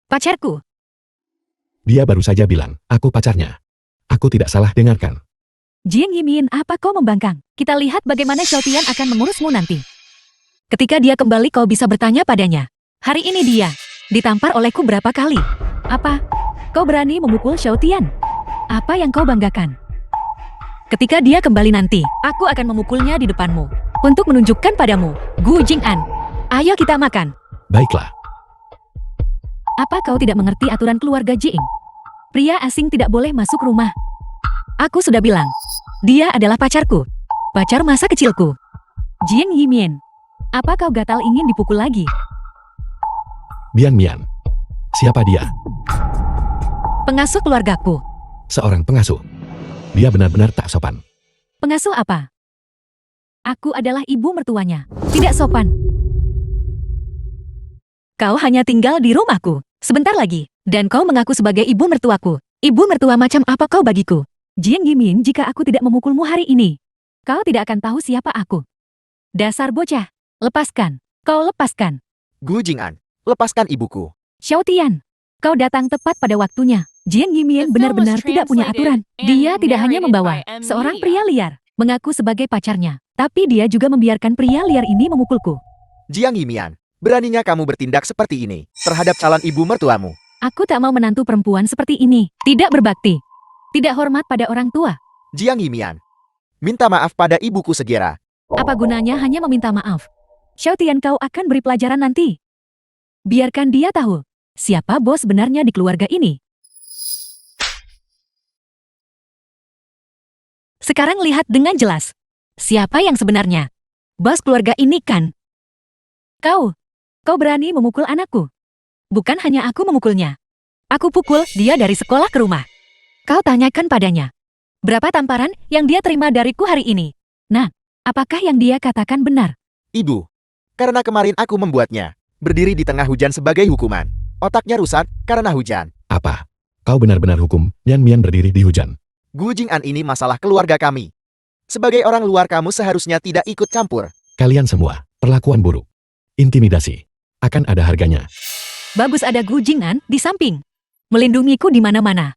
Pacarku. Dia baru saja bilang, aku pacarnya. Aku tidak salah dengarkan. Jiang Yimin, apa kau membangkang? Kita lihat bagaimana Xiao Tian akan mengurusmu nanti. Ketika dia kembali kau bisa bertanya padanya. Hari ini dia ditampar olehku berapa kali? Apa? Kau berani memukul Xiao Tian? Apa yang kau banggakan? Ketika dia kembali nanti, aku akan memukulnya di depanmu. Untuk menunjukkan padamu, Gu Jing'an. Ayo kita makan. Baiklah. Apa kau tidak mengerti aturan keluarga Jing? Pria asing tidak boleh masuk rumah. Aku sudah bilang, dia adalah pacarku. Pacar masa kecilku. Jiang Yimin. Apa kau gatal ingin dipukul lagi? Bian Mian. Siapa dia? Pengasuh keluargaku. Seorang pengasuh. Dia benar-benar tak sopan. Pengasuh apa? Aku adalah ibu mertuanya. Tidak sopan. Kau hanya tinggal di rumahku. Sebentar lagi. Dan kau mengaku sebagai ibu mertuaku. Ibu mertua macam apa kau bagiku? Jiang Yimin, jika aku tidak memukulmu hari ini, kau tidak akan tahu siapa aku. Dasar bocah. Lepaskan. Kau lepaskan. Gu Jing'an, lepaskan ibuku. Xiao Tian. Kau datang tepat pada waktunya. Jiang Yimin benar-benar tidak punya aturan. Dia tidak hanya membawa seorang pria liar, mengaku sebagai pacarnya, tapi dia juga membiarkan pria liar ini memukulku. Jiang Yimian, beraninya kamu bertindak seperti ini terhadap calon ibu mertuamu. Aku tak mau menantu perempuan seperti ini. Tidak berbakti. Tidak hormat pada orang tua. Jiang Yimian, minta maaf pada ibuku segera. Apa gunanya hanya meminta maaf? Xiao Tian, kau akan beri pelajaran nanti. Biarkan dia tahu siapa bos sebenarnya di keluarga ini. Sekarang lihat dengan jelas. Siapa yang sebenarnya? Bos keluarga ini kan? Kau berani memukul anakku. Bukan hanya aku memukulnya. Aku pukul dia dari sekolah ke rumah. Kau tanyakan padanya. Berapa tamparan yang dia terima dariku hari ini? Nah, apakah yang dia katakan benar? Ibu, karena kemarin aku membuatnya berdiri di tengah hujan sebagai hukuman. Otaknya rusak karena hujan. Apa? Kau benar-benar hukum Yan Mian berdiri di hujan. Gu Jing'an, ini masalah keluarga kami. Sebagai orang luar kamu seharusnya tidak ikut campur. Kalian semua, perlakuan buruk. Intimidasi. Akan ada harganya. Bagus ada Gu Jing'an di samping. Melindungiku di mana-mana.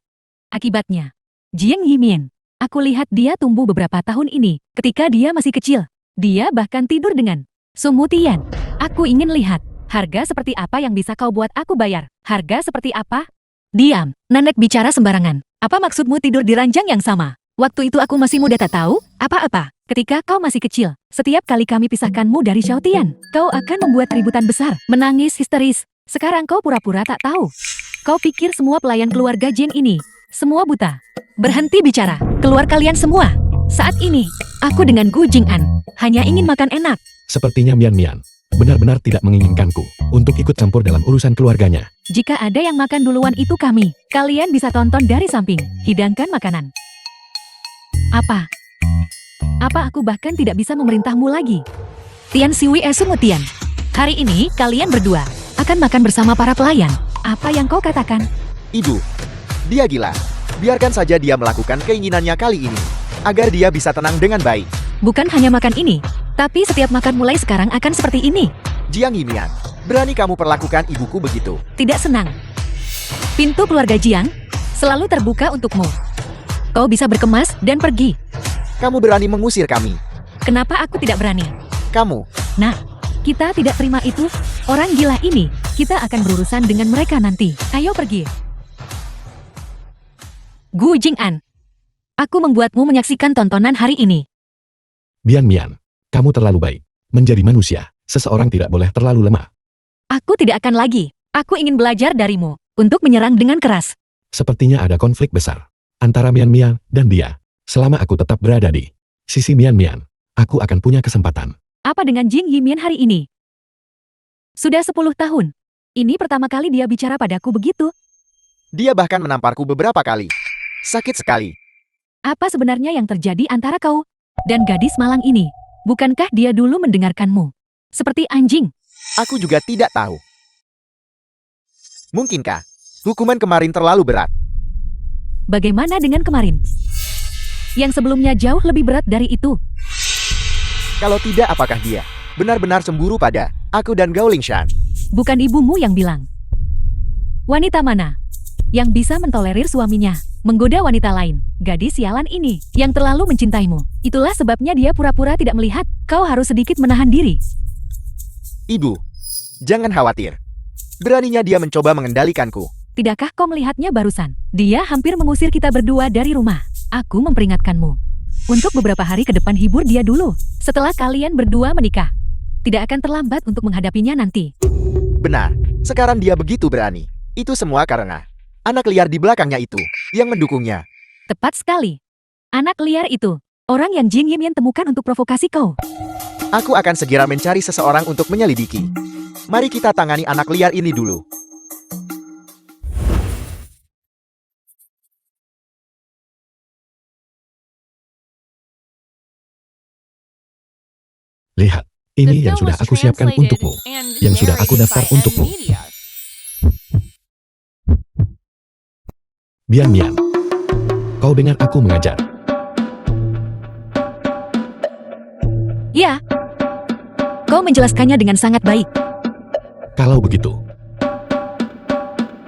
Akibatnya, Jiang Yimin, aku lihat dia tumbuh beberapa tahun ini. Ketika dia masih kecil, dia bahkan tidur dengan Su Mutian. Aku ingin lihat, harga seperti apa yang bisa kau buat aku bayar. Harga seperti apa? Diam, Nanek bicara sembarangan. Apa maksudmu tidur di ranjang yang sama? Waktu itu aku masih muda tak tahu apa-apa. Ketika kau masih kecil, setiap kali kami pisahkanmu dari Xiao Tian, kau akan membuat keributan besar, menangis histeris. Sekarang kau pura-pura tak tahu. Kau pikir semua pelayan keluarga Jin ini semua buta? Berhenti bicara, keluar kalian semua. Saat ini, aku dengan Gu Jing'an hanya ingin makan enak. Sepertinya Mian Mian benar-benar tidak menginginkanku untuk ikut campur dalam urusan keluarganya. Jika ada yang makan duluan itu kami. Kalian bisa tonton dari samping, hidangkan makanan. Apa aku bahkan tidak bisa memerintahmu lagi? Tian Siwi Esumutian. Hari ini kalian berdua akan makan bersama para pelayan. Apa yang kau katakan? Ibu, dia gila. Biarkan saja dia melakukan keinginannya kali ini, agar dia bisa tenang dengan baik. Bukan hanya makan ini, tapi setiap makan mulai sekarang akan seperti ini. Jiang Yimian, berani kamu perlakukan ibuku begitu? Tidak senang. Pintu keluarga Jiang selalu terbuka untukmu. Kau bisa berkemas dan pergi. Kamu berani mengusir kami? Kenapa aku tidak berani? Kamu, Nah, kita tidak terima itu. Orang gila ini, kita akan berurusan dengan mereka nanti. Ayo pergi. Gu Jing'an, aku membuatmu menyaksikan tontonan hari ini. Bian Mian, kamu terlalu baik. Menjadi manusia, seseorang tidak boleh terlalu lemah. Aku tidak akan lagi. Aku ingin belajar darimu untuk menyerang dengan keras. Sepertinya ada konflik besar antara Mian Mian dan dia. Selama aku tetap berada di sisi Mian Mian, aku akan punya kesempatan. Apa dengan Jing Yimian hari ini? Sudah 10 tahun. Ini pertama kali dia bicara padaku begitu. dia bahkan menamparku beberapa kali. Sakit sekali. Apa sebenarnya yang terjadi antara kau dan gadis malang ini? Bukankah dia dulu mendengarkanmu? Seperti anjing. Aku juga tidak tahu. Mungkinkah hukuman kemarin terlalu berat? Bagaimana dengan kemarin? Yang sebelumnya jauh lebih berat dari itu. Kalau tidak, apakah dia benar-benar cemburu pada aku dan Gao Lingshan? Bukan ibumu yang bilang. Wanita mana yang bisa mentolerir suaminya menggoda wanita lain, gadis sialan ini, yang terlalu mencintaimu. Itulah sebabnya dia pura-pura tidak melihat, kau harus sedikit menahan diri. Ibu, jangan khawatir. Beraninya dia mencoba mengendalikanku. Tidakkah kau melihatnya barusan? Dia hampir mengusir kita berdua dari rumah. Aku memperingatkanmu. Untuk beberapa hari ke depan hibur dia dulu. Setelah kalian berdua menikah. Tidak akan terlambat untuk menghadapinya nanti. Benar, sekarang dia begitu berani. Itu semua karena anak liar di belakangnya itu, yang mendukungnya. Tepat sekali. Anak liar itu, orang yang Jin Yimian temukan untuk provokasi kau. Aku akan segera mencari seseorang untuk menyelidiki. Mari kita tangani anak liar ini dulu. Lihat, The ini yang film sudah was aku siapkan translated untukmu. and Yang sudah aku narrated daftar by untukmu. N-Media. Bian Mian. Kau dengar aku mengajar. Ya. Kau menjelaskannya dengan sangat baik. Kalau begitu,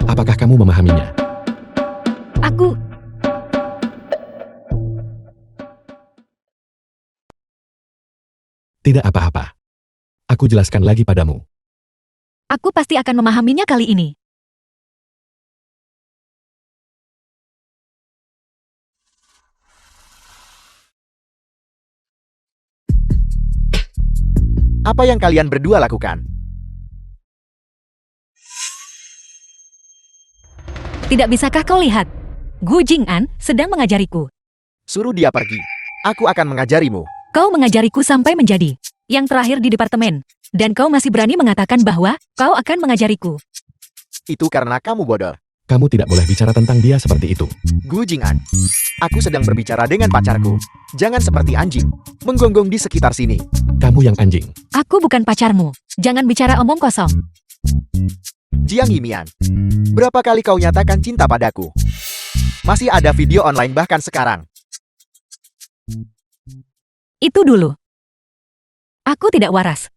apakah kamu memahaminya? Aku... Tidak apa-apa. Aku jelaskan lagi padamu. Aku pasti akan memahaminya kali ini. Apa yang kalian berdua lakukan? Tidak bisakah kau lihat? Gu Jing'an sedang mengajariku. Suruh dia pergi. Aku akan mengajarimu. Kau mengajariku sampai menjadi yang terakhir di departemen. Dan kau masih berani mengatakan bahwa kau akan mengajariku. Itu karena kamu bodoh. Kamu tidak boleh bicara tentang dia seperti itu. Gu Jing'an. Aku sedang berbicara dengan pacarku. Jangan seperti anjing, menggonggong di sekitar sini. Kamu yang anjing. Aku bukan pacarmu. Jangan bicara omong kosong. Jiang Yimian, berapa kali kau nyatakan cinta padaku? Masih ada video online bahkan sekarang. Itu dulu. Aku tidak waras.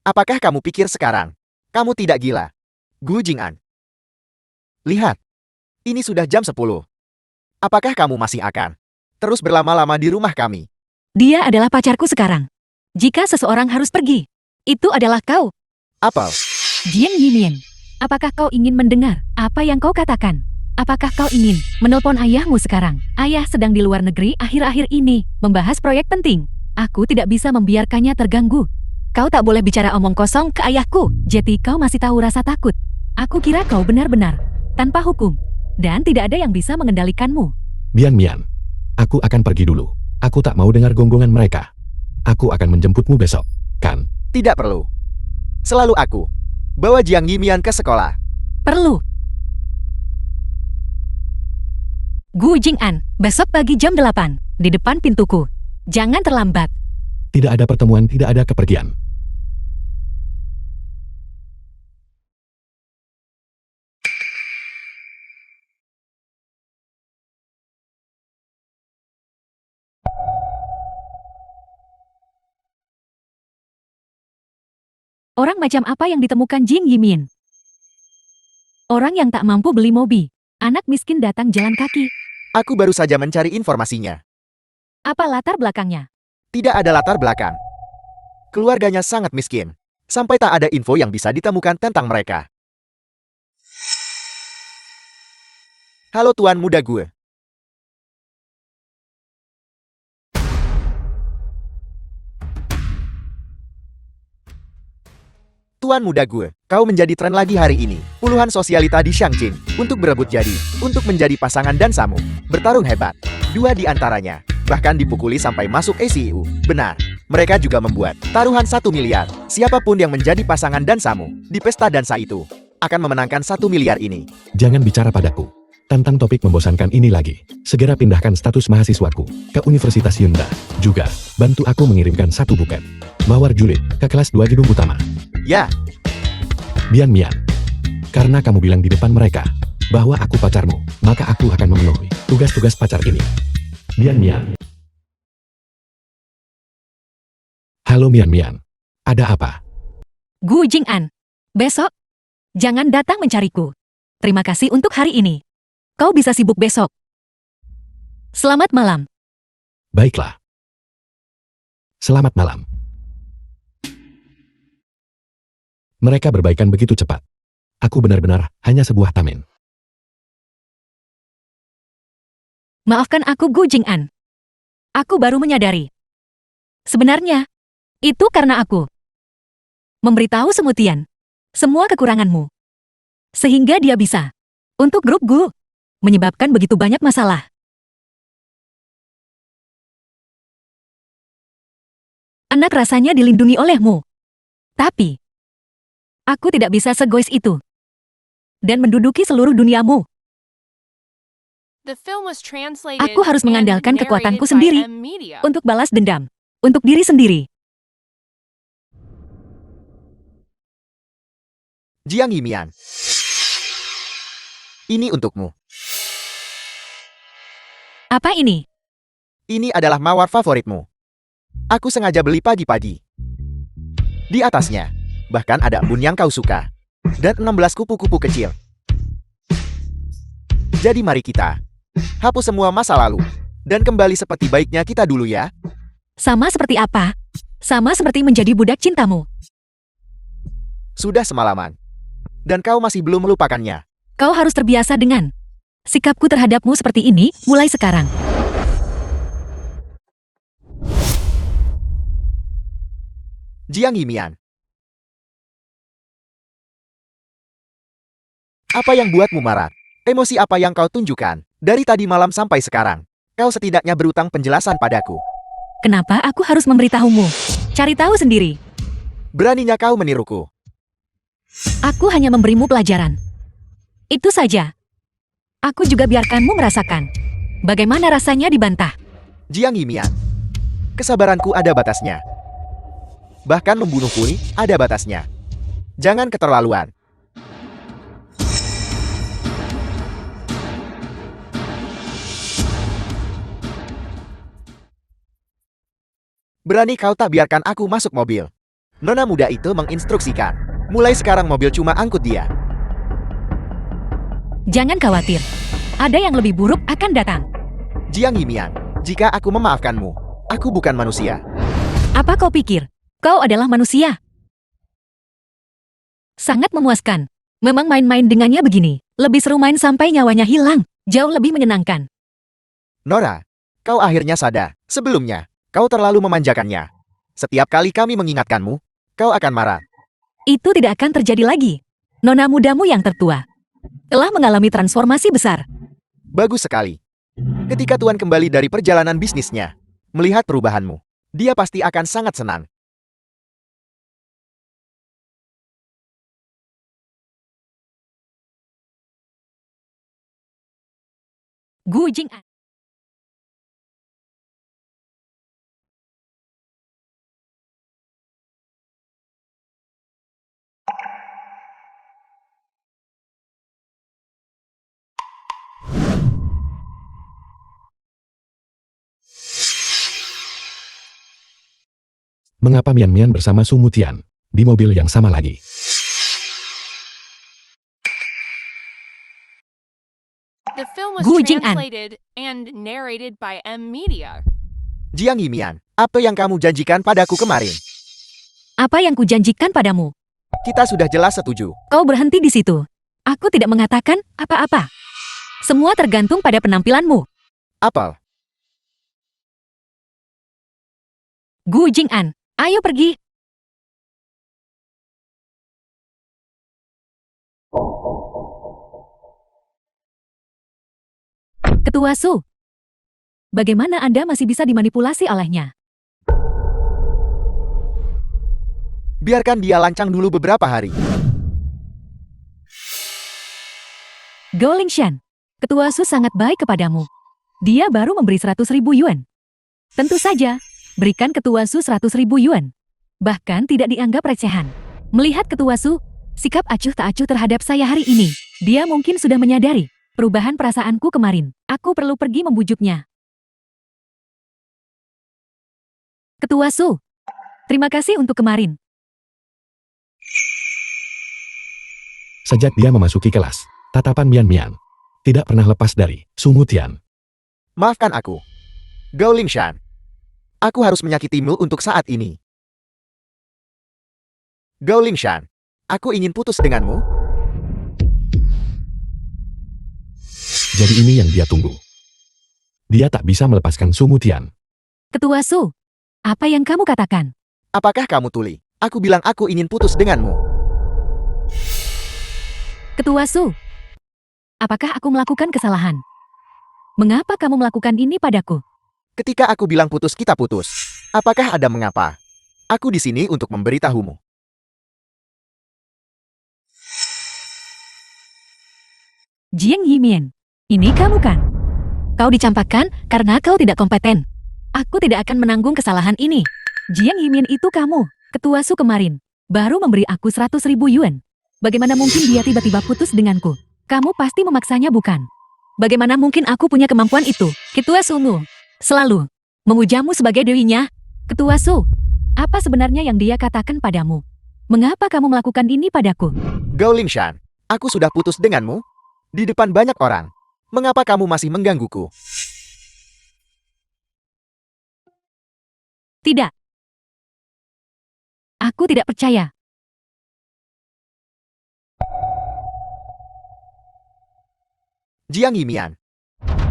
Apakah kamu pikir sekarang? Kamu tidak gila. Gu Jing'an. Lihat. Ini sudah jam 10. Apakah kamu masih akan terus berlama-lama di rumah kami? Dia adalah pacarku sekarang. Jika seseorang harus pergi, itu adalah kau. Apel, Jiang Yimian. Apakah kau ingin mendengar apa yang kau katakan? Apakah kau ingin menelpon ayahmu sekarang? Ayah sedang di luar negeri akhir-akhir ini, membahas proyek penting. Aku tidak bisa membiarkannya terganggu. Kau tak boleh bicara omong kosong ke ayahku. Jadi kau masih tahu rasa takut. Aku kira kau benar-benar tanpa hukum. Dan tidak ada yang bisa mengendalikanmu. Bian Mian. Aku akan pergi dulu. Aku tak mau dengar gonggongan mereka. Aku akan menjemputmu besok, kan? tidak perlu. Selalu aku. Bawa Jiang Yimian ke sekolah. Perlu. Gu Jing'an, besok pagi jam 8, di depan pintuku. Jangan terlambat. Tidak ada pertemuan, tidak ada kepergian. Orang macam apa yang ditemukan Jing Yimin? Orang yang tak mampu beli mobil. Anak miskin datang jalan kaki. Aku baru saja mencari informasinya. Apa latar belakangnya? Tidak ada latar belakang. Keluarganya sangat miskin. Sampai tak ada info yang bisa ditemukan tentang mereka. Halo Tuan Muda gue. Tuan Muda gue, kau menjadi tren lagi hari ini. Puluhan sosialita di Shangjing untuk berebut jadi, untuk menjadi pasangan dan Samu. Bertarung hebat. 2 di antaranya bahkan dipukuli sampai masuk ACU. Benar, mereka juga membuat taruhan 1 miliar. Siapapun yang menjadi pasangan dan Samu di pesta dansa itu akan memenangkan 1 miliar ini. Jangan bicara padaku tentang topik membosankan ini lagi. Segera pindahkan status mahasiswaku ke Universitas Yunda. Juga, bantu aku mengirimkan 1 buket mawar julid ke kelas 2 gedung utama. Ya, Bian Mian. Karena kamu bilang di depan mereka bahwa aku pacarmu, maka aku akan memenuhi tugas-tugas pacar ini. Bian Mian. Halo Mian Mian. Ada apa? Gu Jing'an, besok jangan datang mencariku. Terima kasih untuk hari ini. Kau bisa sibuk besok. Selamat malam. Baiklah. Selamat malam. Mereka berbaikan begitu cepat. Aku benar-benar hanya sebuah tameng. Maafkan aku Gu Jing'an. Aku baru menyadari. Sebenarnya, itu karena aku memberitahu Semutian semua kekuranganmu. Sehingga dia bisa, untuk grup Gu, menyebabkan begitu banyak masalah. Enak rasanya dilindungi olehmu. Tapi, aku tidak bisa segois itu. Dan menduduki seluruh duniamu. The film was translated Aku harus and mengandalkan narrated kekuatanku by sendiri M Media. untuk balas dendam. Untuk diri sendiri. Jiang Yimian. Ini untukmu. Apa ini? Ini adalah mawar favoritmu. Aku sengaja beli pagi-pagi. Di atasnya, bahkan ada embun yang kau suka. Dan 16 kupu-kupu kecil. Jadi mari kita hapus semua masa lalu. Dan kembali seperti baiknya kita dulu ya. Sama seperti apa? Sama seperti menjadi budak cintamu. Sudah semalaman. Dan kau masih belum melupakannya. Kau harus terbiasa dengan sikapku terhadapmu seperti ini mulai sekarang. Jiang Yimian. Apa yang buatmu marah? Emosi apa yang kau tunjukkan? Dari tadi malam sampai sekarang, kau setidaknya berutang penjelasan padaku. Kenapa aku harus memberitahumu? Cari tahu sendiri. Beraninya kau meniruku. Aku hanya memberimu pelajaran. Itu saja. Aku juga biarkanmu merasakan bagaimana rasanya dibantah. Jiang Yimian. Kesabaranku ada batasnya. Bahkan membunuh pun ada batasnya. Jangan keterlaluan. Berani kau tak biarkan aku masuk mobil. Nona muda itu menginstruksikan. Mulai sekarang mobil cuma angkut dia. Jangan khawatir. Ada yang lebih buruk akan datang. Jiang Yimian, jika aku memaafkanmu, aku bukan manusia. Apa kau pikir? Kau adalah manusia. Sangat memuaskan. Memang main-main dengannya begini. Lebih seru main sampai nyawanya hilang. Jauh lebih menyenangkan. Nora, kau akhirnya sadar. Sebelumnya, kau terlalu memanjakannya. Setiap kali kami mengingatkanmu, kau akan marah. Itu tidak akan terjadi lagi. Nona mudamu yang tertua telah mengalami transformasi besar. Bagus sekali. Ketika Tuan kembali dari perjalanan bisnisnya, melihat perubahanmu, dia pasti akan sangat senang. Gu Jing'an. Mengapa Mian Mian bersama Su Mutian di mobil yang sama lagi? The film was Gu Jing'an. translated and narrated by M Media. Jiang Yimian, apa yang kamu janjikan padaku kemarin? Apa yang kujanjikan padamu? Kita sudah jelas setuju. Kau berhenti di situ. Aku tidak mengatakan apa-apa. Semua tergantung pada penampilanmu. Apel. Gu Jing'an, ayo pergi. Ketua Su, bagaimana Anda masih bisa dimanipulasi olehnya? Biarkan dia lancang dulu beberapa hari. Gao Lingshan, Ketua Su sangat baik kepadamu. Dia baru memberi 100.000 yuan. Tentu saja, berikan Ketua Su 100.000 yuan. Bahkan tidak dianggap recehan. Melihat Ketua Su, sikap acuh tak acuh terhadap saya hari ini, dia mungkin sudah menyadari perubahan perasaanku kemarin. Aku perlu pergi membujuknya. Ketua Su, terima kasih untuk kemarin. Sejak dia memasuki kelas, tatapan Mian Mian tidak pernah lepas dari Su Mutian. Maafkan aku. Gao Lingshan. Aku harus menyakitimu untuk saat ini. Gao Lingshan, aku ingin putus denganmu. Jadi ini yang dia tunggu. Dia tak bisa melepaskan Su Mutian. Ketua Su, apa yang kamu katakan? Apakah kamu tuli? Aku bilang aku ingin putus denganmu. Ketua Su, apakah aku melakukan kesalahan? Mengapa kamu melakukan ini padaku? Ketika aku bilang putus kita putus. Apakah ada mengapa? Aku di sini untuk memberitahumu. Jiang Yimien, ini kamu kan? Kau dicampakkan karena kau tidak kompeten. Aku tidak akan menanggung kesalahan ini. Jiang Yimien itu kamu, Ketua Su kemarin, baru memberi aku 100.000 yuan. Bagaimana mungkin dia tiba-tiba putus denganku? Kamu pasti memaksanya bukan? Bagaimana mungkin aku punya kemampuan itu? Ketua Su selalu memujamu sebagai dewinya. Ketua Su, apa sebenarnya yang dia katakan padamu? Mengapa kamu melakukan ini padaku? Gao Lingshan, aku sudah putus denganmu. Di depan banyak orang. Mengapa kamu masih menggangguku? Tidak. Aku tidak percaya. Jiang Yimian,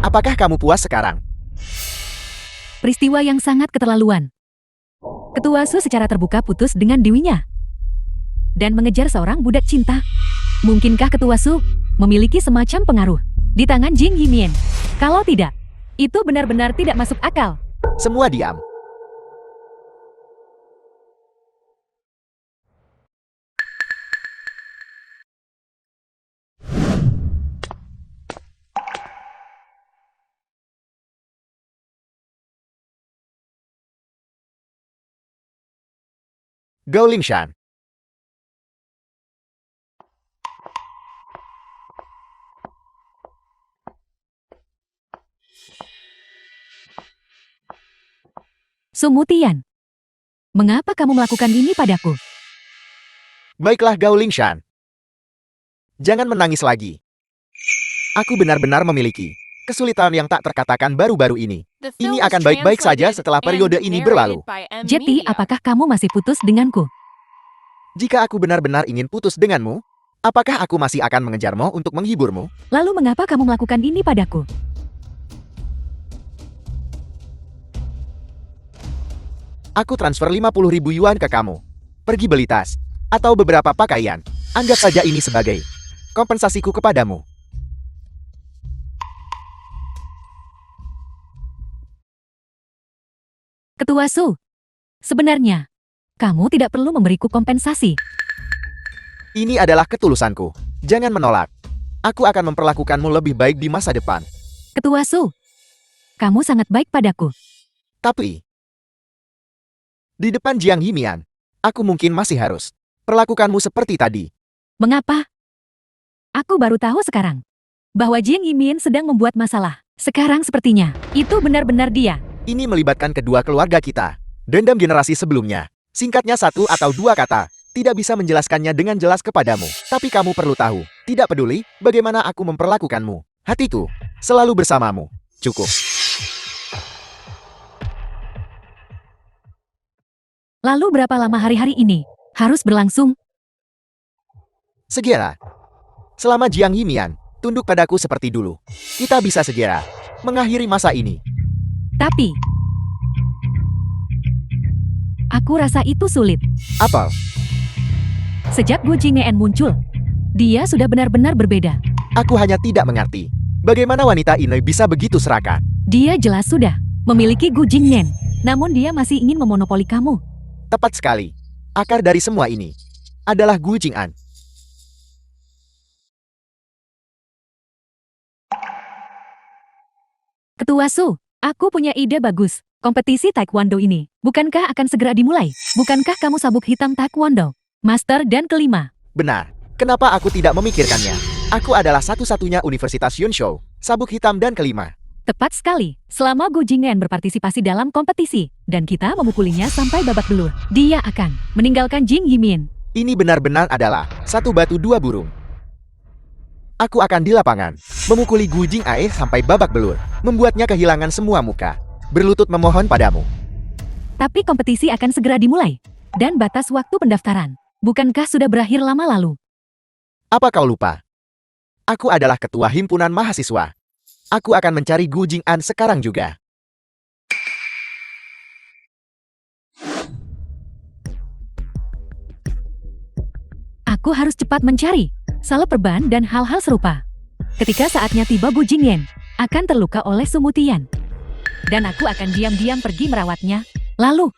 apakah kamu puas sekarang? Peristiwa yang sangat keterlaluan. Ketua Su secara terbuka putus dengan dewinya. Dan mengejar seorang budak cinta. Mungkinkah Ketua Su memiliki semacam pengaruh di tangan Jing Yimien? Kalau tidak, itu benar-benar tidak masuk akal. Semua diam. Gao Lingshan. Su Mutian, mengapa kamu melakukan ini padaku? Baiklah Gao Lingshan. Jangan menangis lagi. Aku benar-benar memiliki kesulitan yang tak terkatakan baru-baru ini. The film Ini was akan baik-baik saja translated setelah periode and ini narrated berlalu. by M Jeti, Media. apakah kamu masih putus denganku? Jika aku benar-benar ingin putus denganmu, apakah aku masih akan mengejarmu untuk menghiburmu? Lalu mengapa kamu melakukan ini padaku? Aku transfer 50.000 yuan ke kamu. Pergi beli tas. Atau beberapa pakaian. Anggap saja ini sebagai kompensasiku kepadamu. Ketua Su, sebenarnya, kamu tidak perlu memberiku kompensasi. Ini adalah ketulusanku. Jangan menolak. Aku akan memperlakukanmu lebih baik di masa depan. Ketua Su, kamu sangat baik padaku. Tapi, di depan Jiang Yimian, aku mungkin masih harus perlakukanmu seperti tadi. Mengapa? Aku baru tahu sekarang bahwa Jiang Yimien sedang membuat masalah. Sekarang sepertinya, itu benar-benar dia. Ini melibatkan kedua keluarga kita. Dendam generasi sebelumnya. Singkatnya 1 atau 2 kata. Tidak bisa menjelaskannya dengan jelas kepadamu. Tapi kamu perlu tahu. Tidak peduli bagaimana aku memperlakukanmu. Hatiku selalu bersamamu. Cukup. Lalu berapa lama hari-hari ini harus berlangsung? Segera. Selama Jiang Yimian, tunduk padaku seperti dulu. Kita bisa segera mengakhiri masa ini. Tapi, aku rasa itu sulit. Apa? Sejak Gu Jing'en muncul, dia sudah benar-benar berbeda. Aku hanya tidak mengerti. Bagaimana wanita ini bisa begitu serakah? Dia jelas sudah memiliki Gu Jing'en, namun dia masih ingin memonopoli kamu. Tepat sekali. Akar dari semua ini adalah Gu Jing'an. Ketua Su, aku punya ide bagus. Kompetisi taekwondo ini, bukankah akan segera dimulai? Bukankah kamu sabuk hitam taekwondo? Master dan kelima. Benar. Kenapa aku tidak memikirkannya? Aku adalah satu-satunya Universitas Yunshou, sabuk hitam dan kelima. Tepat sekali. Selama Gu Jing'en berpartisipasi dalam kompetisi, dan kita memukulinya sampai babak belur, dia akan meninggalkan Jing Yimien. Ini benar-benar adalah satu batu dua burung. Aku akan di lapangan, memukuli Gu Jing'an sampai babak belur, membuatnya kehilangan semua muka. Berlutut memohon padamu. Tapi kompetisi akan segera dimulai. Dan batas waktu pendaftaran. Bukankah sudah berakhir lama lalu? Apa kau lupa? Aku adalah ketua himpunan mahasiswa. Aku akan mencari Gu Jing'an sekarang juga. Aku harus cepat mencari salep perban dan hal-hal serupa. Ketika saatnya tiba, Gu Jingyan akan terluka oleh Sumutian. Dan aku akan diam-diam pergi merawatnya. Lalu,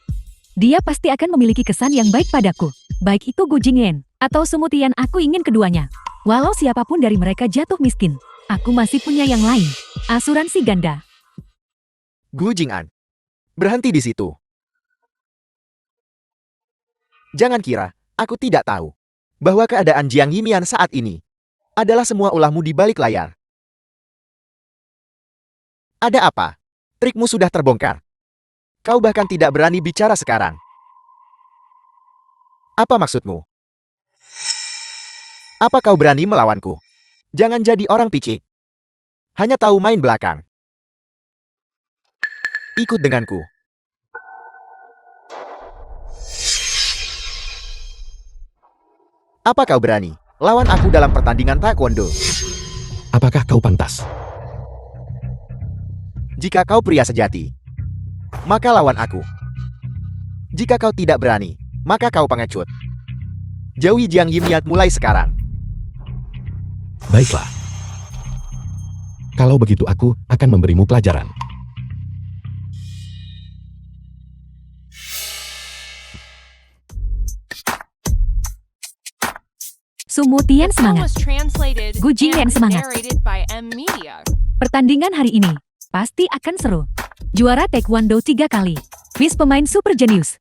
dia pasti akan memiliki kesan yang baik padaku. Baik itu Gu Jingyan atau Sumutian, aku ingin keduanya. Walau siapapun dari mereka jatuh miskin, aku masih punya yang lain. Asuransi ganda. Gu Jing'an, berhenti di situ. Jangan kira aku tidak tahu bahwa keadaan Jiang Yimian saat ini adalah semua ulahmu di balik layar. Ada apa? Trikmu sudah terbongkar. Kau bahkan tidak berani bicara sekarang. Apa maksudmu? Apa kau berani melawanku? Jangan jadi orang picik. Hanya tahu main belakang. Ikut denganku. Apa kau berani lawan aku dalam pertandingan taekwondo? Apakah kau pantas? Jika kau pria sejati, maka lawan aku. Jika kau tidak berani, maka kau pengecut. Jauhi Jiang Yimian mulai sekarang. Baiklah. Kalau begitu aku akan memberimu pelajaran. Sumutian The film semangat. was translated Gu Jingyan and semangat. narrated by M Media. Pertandingan hari ini pasti akan seru. Juara taekwondo 3 kali. Quiz pemain super jenius.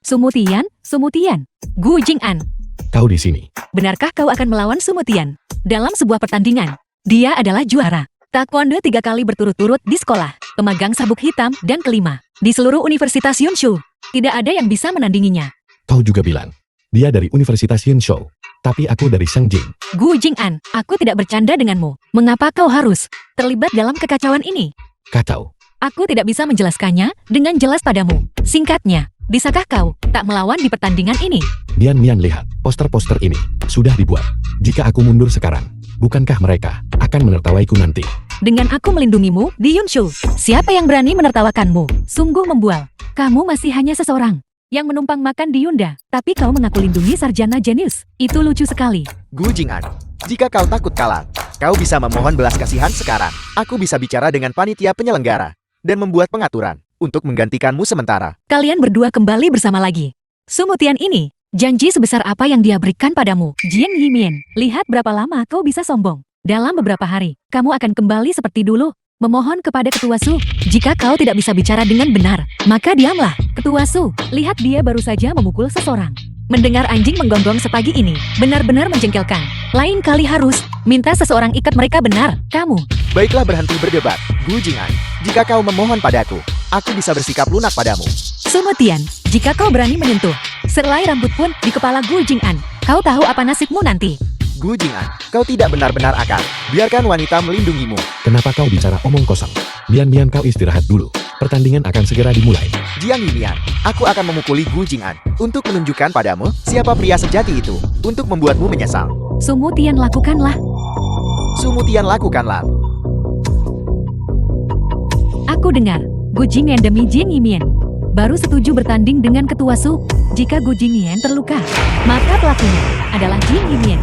Sumutian, Gu Jing'an. Kau di sini. Benarkah kau akan melawan Sumutian dalam sebuah pertandingan? Dia adalah juara taekwondo 3 kali berturut-turut di sekolah, pemegang sabuk hitam, dan kelima di seluruh Universitas Yunshu. Tidak ada yang bisa menandinginya. Kau juga bilang. Dia dari Universitas Yunshou. Tapi aku dari Shangjing. Gu Jing'an, aku tidak bercanda denganmu. Mengapa kau harus terlibat dalam kekacauan ini? Kacau. Aku tidak bisa menjelaskannya dengan jelas padamu. Singkatnya, bisakah kau tak melawan di pertandingan ini? Mian Mian, lihat. Poster-poster ini sudah dibuat. Jika aku mundur sekarang, bukankah mereka akan menertawaiku nanti? Dengan aku melindungimu di Yunshu, siapa yang berani menertawakanmu? Sungguh membual. Kamu masih hanya seseorang yang menumpang makan di Yunda, tapi kau mengaku lindungi sarjana jenius. Itu lucu sekali. Gu Jing'an, jika kau takut kalah, kau bisa memohon belas kasihan sekarang. Aku bisa bicara dengan panitia penyelenggara dan membuat pengaturan untuk menggantikanmu sementara. Kalian berdua kembali bersama lagi. Sumutian ini, janji sebesar apa yang dia berikan padamu? Jiang Yimian, lihat berapa lama kau bisa sombong. Dalam beberapa hari, kamu akan kembali seperti dulu. Memohon kepada Ketua Su, jika kau tidak bisa bicara dengan benar, maka diamlah. Ketua Su, lihat dia baru saja memukul seseorang. Mendengar anjing menggonggong sepagi ini, benar-benar menjengkelkan. Lain kali harus minta seseorang ikat mereka benar, kamu. Baiklah, berhenti berdebat. Gu Jing'an, jika kau memohon padaku, aku bisa bersikap lunak padamu. Sumutian, jika kau berani menyentuh selai rambut pun di kepala Gu Jing'an, kau tahu apa nasibmu nanti. Gu Jing'an, kau tidak benar-benar akal. Biarkan wanita melindungimu. Kenapa kau bicara omong kosong? Mian Mian, kau istirahat dulu. Pertandingan akan segera dimulai. Jiang Yimian, aku akan memukuli Gu Jing'an untuk menunjukkan padamu siapa pria sejati itu, untuk membuatmu menyesal. Sumutian, lakukanlah. Sumutian, lakukanlah. Aku dengar, Gu Jingyan demi Jiang Yimian baru setuju bertanding dengan Ketua Su. Jika Gu Jingyan terluka, maka pelakunya adalah Jiang Yimian.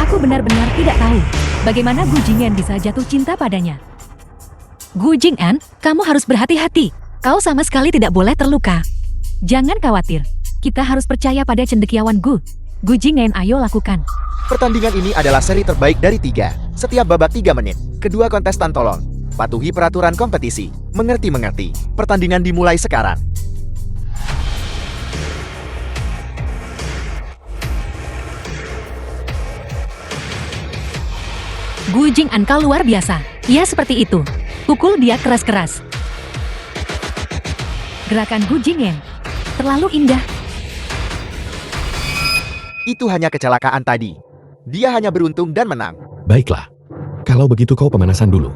Aku benar-benar tidak tahu bagaimana Gu Jingyan bisa jatuh cinta padanya. Gu Jing'an, kamu harus berhati-hati. Kau sama sekali tidak boleh terluka. Jangan khawatir. Kita harus percaya pada cendekiawan Gu. Gu Jingyan, ayo lakukan. Pertandingan ini adalah seri terbaik dari 3. Setiap babak 3 menit. Kedua kontestan tolong patuhi peraturan kompetisi. Mengerti-mengerti. Pertandingan dimulai sekarang. Gu Jing'an, kau luar biasa. Ya, seperti itu. Pukul dia keras-keras. Gerakan Gu Jingyan terlalu indah. Itu hanya kecelakaan tadi. Dia hanya beruntung dan menang. Baiklah. Kalau begitu kau pemanasan dulu.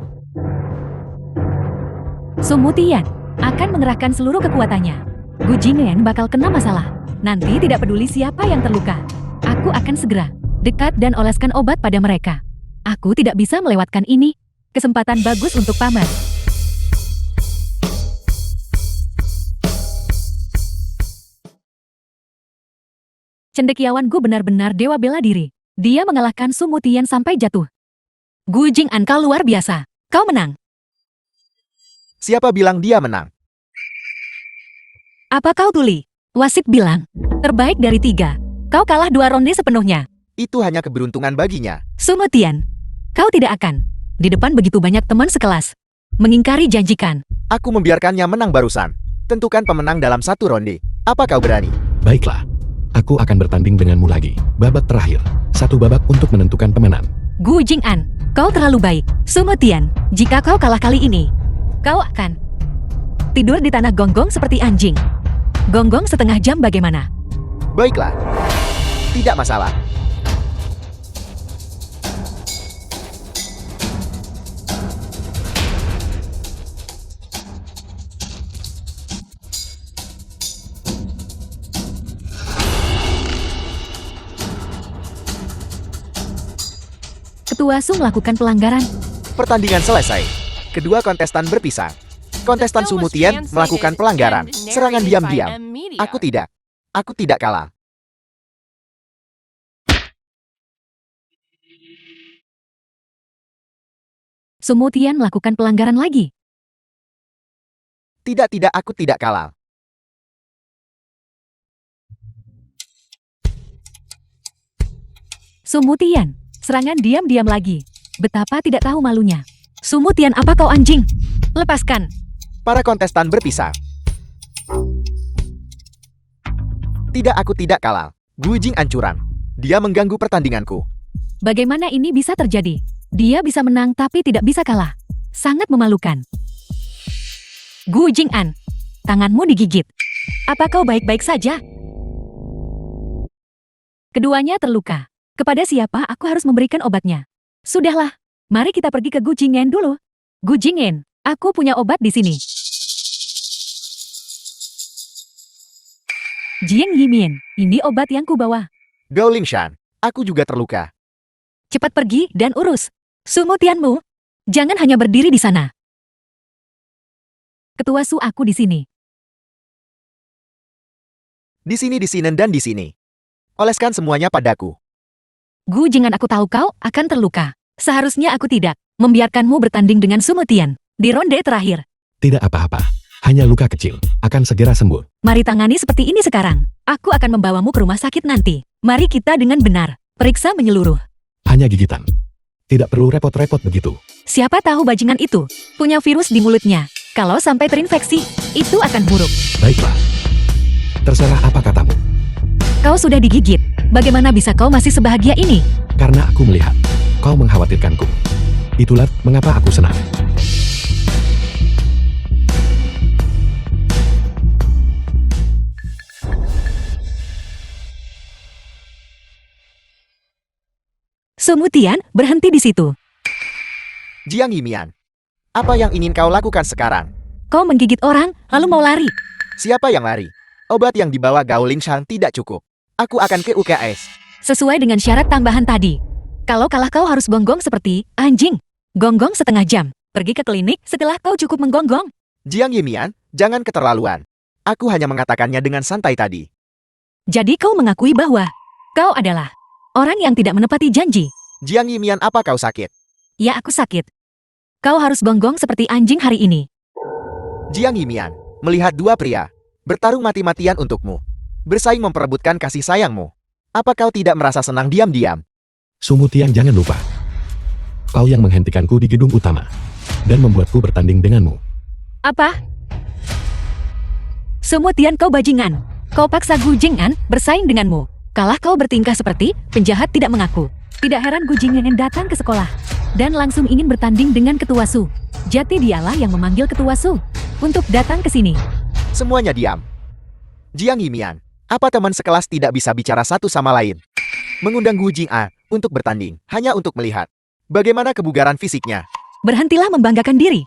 Su Mutian akan mengerahkan seluruh kekuatannya. Gu Jingyan bakal kena masalah. Nanti tidak peduli siapa yang terluka. Aku akan segera dekat dan oleskan obat pada mereka. Aku tidak bisa melewatkan ini. Kesempatan bagus untuk paman. Cendekiawan Gu benar-benar dewa bela diri. Dia mengalahkan Su Mutian sampai jatuh. Gu Jing'an, kau luar biasa. Kau menang. Siapa bilang dia menang? Apa kau tuli? Wasit bilang, terbaik dari 3. Kau kalah 2 ronde sepenuhnya. Itu hanya keberuntungan baginya. Su Mutian, kau tidak akan. Di depan begitu banyak teman sekelas. Mengingkari janjikan. Aku membiarkannya menang barusan. Tentukan pemenang dalam 1 ronde. Apa kau berani? Baiklah. Aku akan bertanding denganmu lagi. Babak terakhir. 1 babak untuk menentukan pemenang. Gu Jing'an, kau terlalu baik. Su Mutian, jika kau kalah kali ini, kau akan tidur di tanah gonggong seperti anjing. Gonggong setengah jam bagaimana? Baiklah. Tidak masalah. Ketua Su melakukan pelanggaran. Pertandingan selesai. Kedua kontestan berpisah. Kontestan Su Mutian melakukan pelanggaran. Serangan diam-diam. Aku tidak. Aku tidak kalah. Su Mutian melakukan pelanggaran lagi. Tidak, aku tidak kalah. Su Mutian, serangan diam-diam lagi. Betapa tidak tahu malunya. Su Mutian, apa kau anjing? Lepaskan. Para kontestan berpisah. Tidak, aku tidak kalah. Gu Jing'an curang. Dia mengganggu pertandinganku. Bagaimana ini bisa terjadi? Dia bisa menang tapi tidak bisa kalah. Sangat memalukan. Gu Jing'an, tanganmu digigit. Apa kau baik-baik saja? Keduanya terluka. Kepada siapa aku harus memberikan obatnya? Sudahlah, mari kita pergi ke Gu Jing'an dulu. Gu Jing'an, aku punya obat di sini. Jiang Yimian, ini obat yang kubawa. Gao Lingshan, aku juga terluka. Cepat pergi dan urus Su Mutianmu. Jangan hanya berdiri di sana. Ketua Su, aku di sini. Di sini, dan di sini. Oleskan semuanya padaku. Gu Jing'an, aku tahu kau akan terluka. Seharusnya aku tidak membiarkanmu bertanding dengan Su Mutian di ronde terakhir. Tidak apa-apa. Hanya luka kecil. Akan segera sembuh. Mari tangani seperti ini sekarang. Aku akan membawamu ke rumah sakit nanti. Mari kita dengan benar periksa menyeluruh. Hanya gigitan. Tidak perlu repot-repot begitu. Siapa tahu bajingan itu punya virus di mulutnya. Kalau sampai terinfeksi, itu akan buruk. Baiklah. Terserah apa katamu. Kau sudah digigit. Bagaimana bisa kau masih sebahagia ini? Karena aku melihat kau mengkhawatirkanku. Itulah mengapa aku senang. Su Mutian berhenti di situ. Jiang Yimian, apa yang ingin kau lakukan sekarang? Kau menggigit orang, lalu mau lari. Siapa yang lari? Obat yang dibawa Gao Lingshan tidak cukup. Aku akan ke UKS. Sesuai dengan syarat tambahan tadi. Kalau kalah kau harus gonggong seperti anjing. Gonggong setengah jam. Pergi ke klinik setelah kau cukup menggonggong. Jiang Yimian, jangan keterlaluan. Aku hanya mengatakannya dengan santai tadi. Jadi kau mengakui bahwa kau adalah orang yang tidak menepati janji. Jiang Yimian, apa kau sakit? Ya, aku sakit. Kau harus gonggong seperti anjing hari ini. Jiang Yimian, melihat 2 pria bertarung mati-matian untukmu, bersaing memperebutkan kasih sayangmu. Apa kau tidak merasa senang diam-diam? Su Mutian, jangan lupa. Kau yang menghentikanku di gedung utama dan membuatku bertanding denganmu. Apa? Su Mutian, kau bajingan. Kau paksa Gu Jing'an bersaing denganmu. Kalah kau bertingkah seperti penjahat tidak mengaku. Tidak heran Gu Jing'an datang ke sekolah dan langsung ingin bertanding dengan Ketua Su. Jati dialah yang memanggil Ketua Su untuk datang ke sini. Semuanya diam. Jiang Yimian, apa teman sekelas tidak bisa bicara satu sama lain? Mengundang Gu Jing'an untuk bertanding hanya untuk melihat. Bagaimana kebugaran fisiknya? Berhentilah membanggakan diri.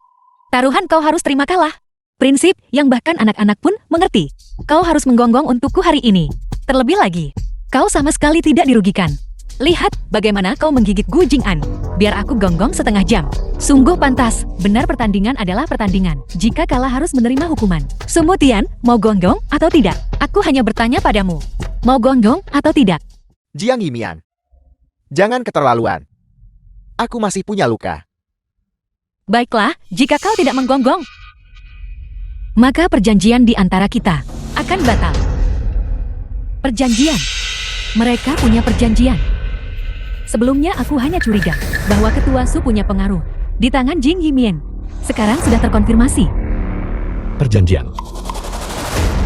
Taruhan kau harus terima kalah. Prinsip yang bahkan anak-anak pun mengerti. Kau harus menggonggong untukku hari ini. Terlebih lagi, kau sama sekali tidak dirugikan. Lihat bagaimana kau menggigit Gu Jing'an. Biar aku gonggong setengah jam. Sungguh pantas. Benar pertandingan adalah pertandingan. Jika kalah harus menerima hukuman. Sumu Tian, mau gonggong atau tidak? Aku hanya bertanya padamu. Mau gonggong atau tidak? Jiang Yimian. Jangan keterlaluan. Aku masih punya luka. Baiklah, jika kau tidak menggonggong, maka perjanjian di antara kita akan batal. Perjanjian. Mereka punya perjanjian. Sebelumnya aku hanya curiga bahwa Ketua Su punya pengaruh di tangan Jing Yimian. Sekarang sudah terkonfirmasi. Perjanjian.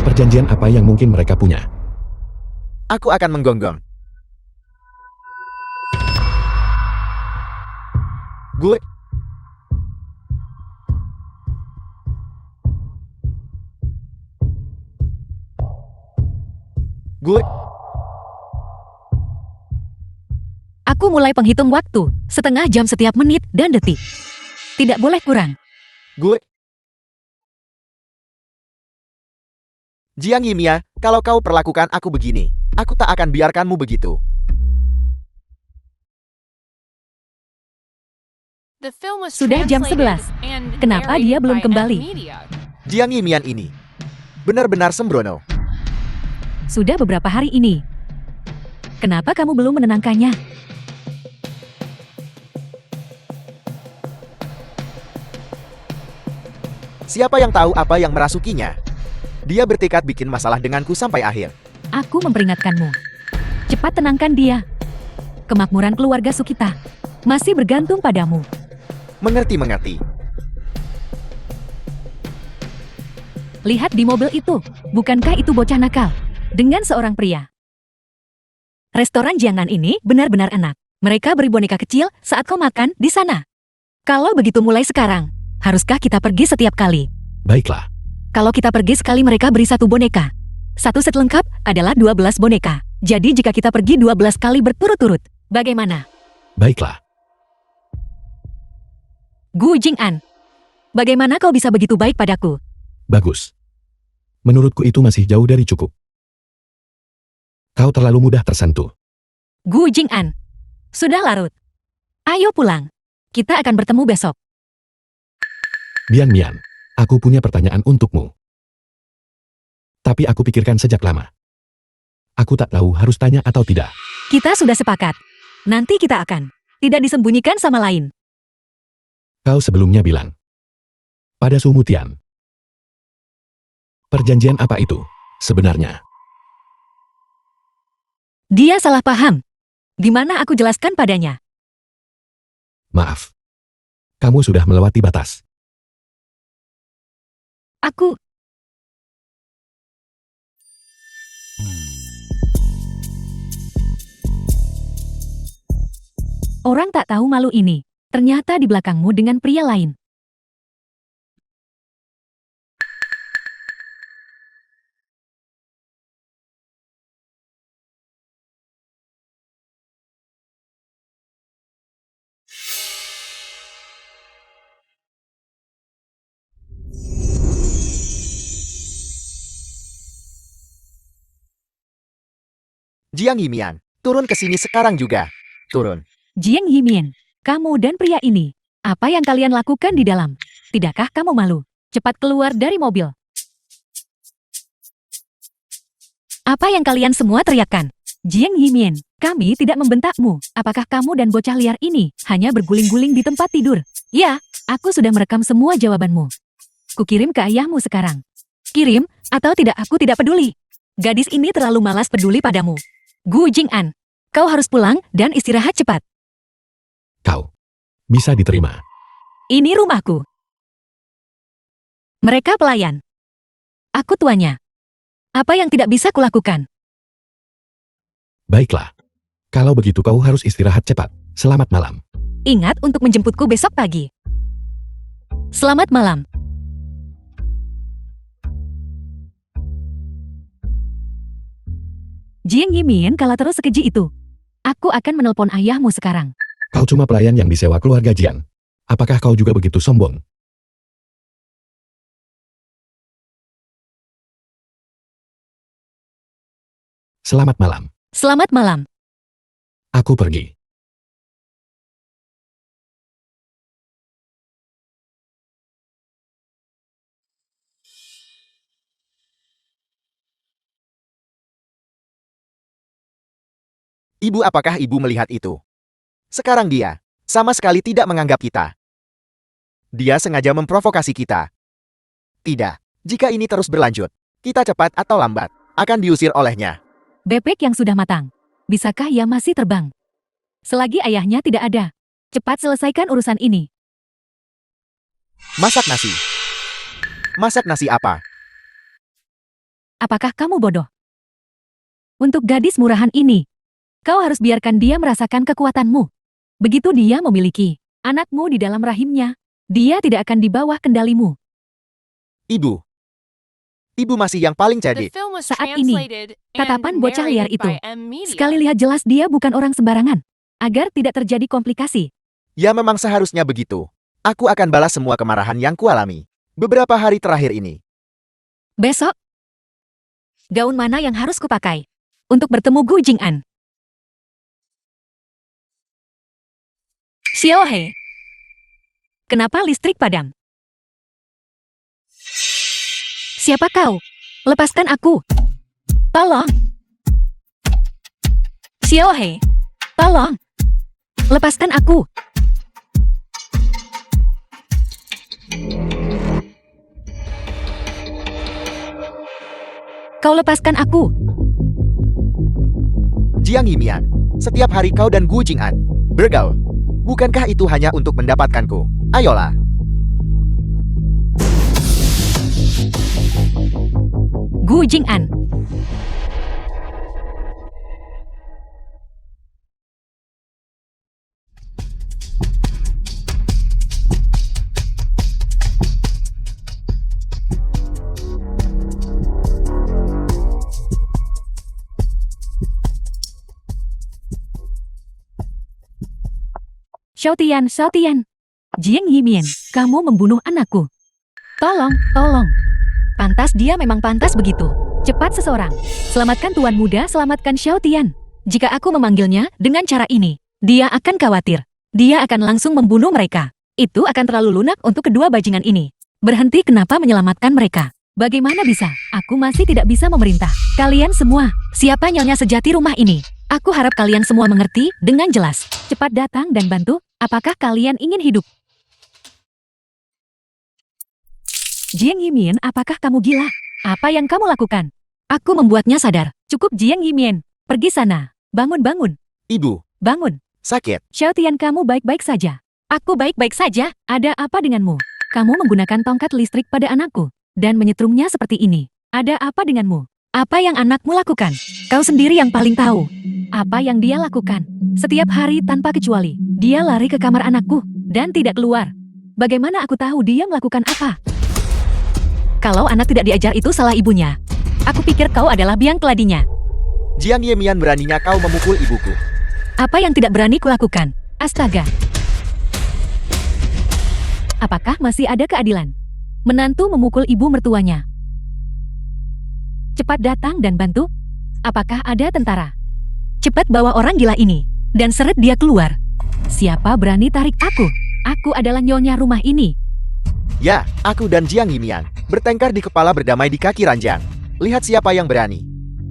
Perjanjian apa yang mungkin mereka punya? Aku akan menggonggong. Gue. Aku mulai penghitung waktu, setengah jam setiap menit dan detik. Tidak boleh kurang. Gue. Jiang Yimia, kalau kau perlakukan aku begini, aku tak akan biarkanmu begitu. The film was Sudah jam translated 11. and Kenapa narrated dia belum by kembali? M-Media. Jiang Yimian ini benar-benar sembrono. Sudah beberapa hari ini. Kenapa kamu belum menenangkannya? Siapa yang tahu apa yang merasukinya? Dia bertekad bikin masalah denganku sampai akhir. Aku memperingatkanmu. Cepat tenangkan dia. Kemakmuran keluarga Sukita masih bergantung padamu. Mengerti. Lihat di mobil itu. Bukankah itu bocah nakal? Dengan seorang pria. Restoran Jiangan ini benar-benar enak. Mereka beri boneka kecil saat kau makan di sana. Kalau begitu mulai sekarang, haruskah kita pergi setiap kali? Baiklah. Kalau kita pergi sekali mereka beri satu boneka. Satu set lengkap adalah 12 boneka. Jadi jika kita pergi 12 kali berturut-turut, bagaimana? Baiklah. Gu Jing'an, bagaimana kau bisa begitu baik padaku? Bagus. Menurutku itu masih jauh dari cukup. Kau terlalu mudah tersentuh. Gu Jing'an, sudah larut. Ayo pulang. Kita akan bertemu besok. Bian Mian, aku punya pertanyaan untukmu. Tapi aku pikirkan sejak lama. Aku tak tahu harus tanya atau tidak. Kita sudah sepakat. Nanti kita akan. Tidak disembunyikan sama lain. Kau sebelumnya bilang. Pada Sumutian. Perjanjian apa itu, sebenarnya? Dia salah paham. Gimana aku jelaskan padanya? Maaf. Kamu sudah melewati batas. Aku... Orang tak tahu malu ini. Ternyata di belakangmu dengan pria lain. Jiang Yimian, turun ke sini sekarang juga. Turun. Jiang Yimian, kamu dan pria ini, apa yang kalian lakukan di dalam? Tidakkah kamu malu? Cepat keluar dari mobil. Apa yang kalian semua teriakkan? Jiang Yimian, kami tidak membentakmu. Apakah kamu dan bocah liar ini hanya berguling-guling di tempat tidur? Ya, aku sudah merekam semua jawabanmu. Kukirim ke ayahmu sekarang. Kirim, atau tidak aku tidak peduli. Gadis ini terlalu malas peduli padamu. Gu Jing'an, kau harus pulang dan istirahat cepat. Kau. Bisa diterima. Ini rumahku. Mereka pelayan. Aku tuannya. Apa yang tidak bisa kulakukan? Baiklah. Kalau begitu kau harus istirahat cepat. Selamat malam. Ingat untuk menjemputku besok pagi. Selamat malam. Jiang Yimian kalah terus sekeji itu. Aku akan menelpon ayahmu sekarang. Kau cuma pelayan yang disewa keluarga Jian. Apakah kau juga begitu sombong? Selamat malam. Selamat malam. Aku pergi. Ibu, apakah ibu melihat itu? Sekarang dia sama sekali tidak menganggap kita. Dia sengaja memprovokasi kita. Tidak, jika ini terus berlanjut, kita cepat atau lambat akan diusir olehnya. Bebek yang sudah matang. Bisakah ia masih terbang? Selagi ayahnya tidak ada, cepat selesaikan urusan ini. Masak nasi. Masak nasi apa? Apakah kamu bodoh? Untuk gadis murahan ini, kau harus biarkan dia merasakan kekuatanmu. Begitu dia memiliki anakmu di dalam rahimnya, dia tidak akan di bawah kendalimu. Ibu. Ibu masih yang paling The cerdik. film was Saat ini, translated tatapan and bocah liar narrated itu. by M Media. Sekali lihat jelas dia bukan orang sembarangan. Agar tidak terjadi komplikasi. Ya, memang seharusnya begitu. Aku akan balas semua kemarahan yang kualami beberapa hari terakhir ini. Besok, gaun mana yang harus kupakai untuk bertemu Gu Jing'an? Xiaohe, kenapa listrik padam? Siapa kau? Lepaskan aku. Tolong. Xiaohe, tolong. Lepaskan aku. Kau lepaskan aku. Jiang Yimian, setiap hari kau dan Gu Jing'an bergaul. Bukankah itu hanya untuk mendapatkanku? Ayolah. Gu Jing'an. Xiaotian, Xiaotian. Jiang Yimian, kamu membunuh anakku. Tolong, tolong. Pantas dia memang pantas begitu. Cepat seseorang. Selamatkan Tuan Muda, selamatkan Xiaotian. Jika aku memanggilnya dengan cara ini, dia akan khawatir. Dia akan langsung membunuh mereka. Itu akan terlalu lunak untuk kedua bajingan ini. Berhenti, kenapa menyelamatkan mereka? Bagaimana bisa? Aku masih tidak bisa memerintah. Kalian semua, siapa nyonya sejati rumah ini? Aku harap kalian semua mengerti dengan jelas. Cepat datang dan bantu. Apakah kalian ingin hidup? Jiang Yimian, apakah kamu gila? Apa yang kamu lakukan? Aku membuatnya sadar. Cukup Jiang Yimian. Pergi sana. Bangun, bangun. Ibu, Bangun. sakit. Xiaotian, kamu baik-baik saja. Aku baik-baik saja. Ada apa denganmu? Kamu menggunakan tongkat listrik pada anakku dan menyetrumnya seperti ini. Ada apa denganmu? Apa yang anakmu lakukan? Kau sendiri yang paling tahu. Apa yang dia lakukan? Setiap hari tanpa kecuali, dia lari ke kamar anakku dan tidak keluar. Bagaimana aku tahu dia melakukan apa? Kalau anak tidak diajar itu salah ibunya. Aku pikir kau adalah biang keladinya. Jiang Yimian, beraninya kau memukul ibuku. Apa yang tidak berani kulakukan? Astaga. Apakah masih ada keadilan? Menantu memukul ibu mertuanya. Cepat datang dan bantu. Apakah ada tentara? Cepat bawa orang gila ini dan seret dia keluar. Siapa berani tarik aku? Aku adalah nyonya rumah ini. Ya, aku dan Jiang Yimian bertengkar di kepala, berdamai di kaki ranjang. Lihat siapa yang berani.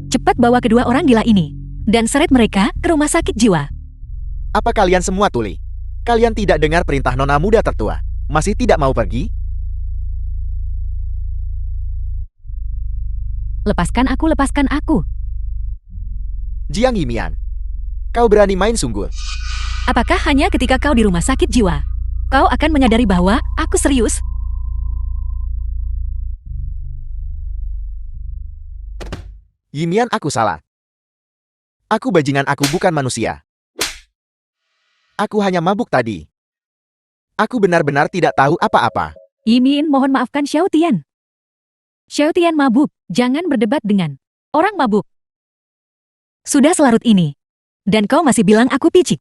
Cepat bawa kedua orang gila ini dan seret mereka ke rumah sakit jiwa. Apa kalian semua tuli? Kalian tidak dengar perintah nona muda tertua? Masih tidak mau pergi? Lepaskan aku, lepaskan aku. Jiang Yimian, kau berani main sungguh. Apakah hanya ketika kau di rumah sakit jiwa, kau akan menyadari bahwa aku serius? Yimian, aku salah. Aku bajingan, aku bukan manusia. Aku hanya mabuk tadi. Aku benar-benar tidak tahu apa-apa. Yimin, mohon maafkan Xiaotian. Xiaotian mabuk, jangan berdebat dengan orang mabuk. Sudah selarut ini. Dan kau masih bilang aku picik.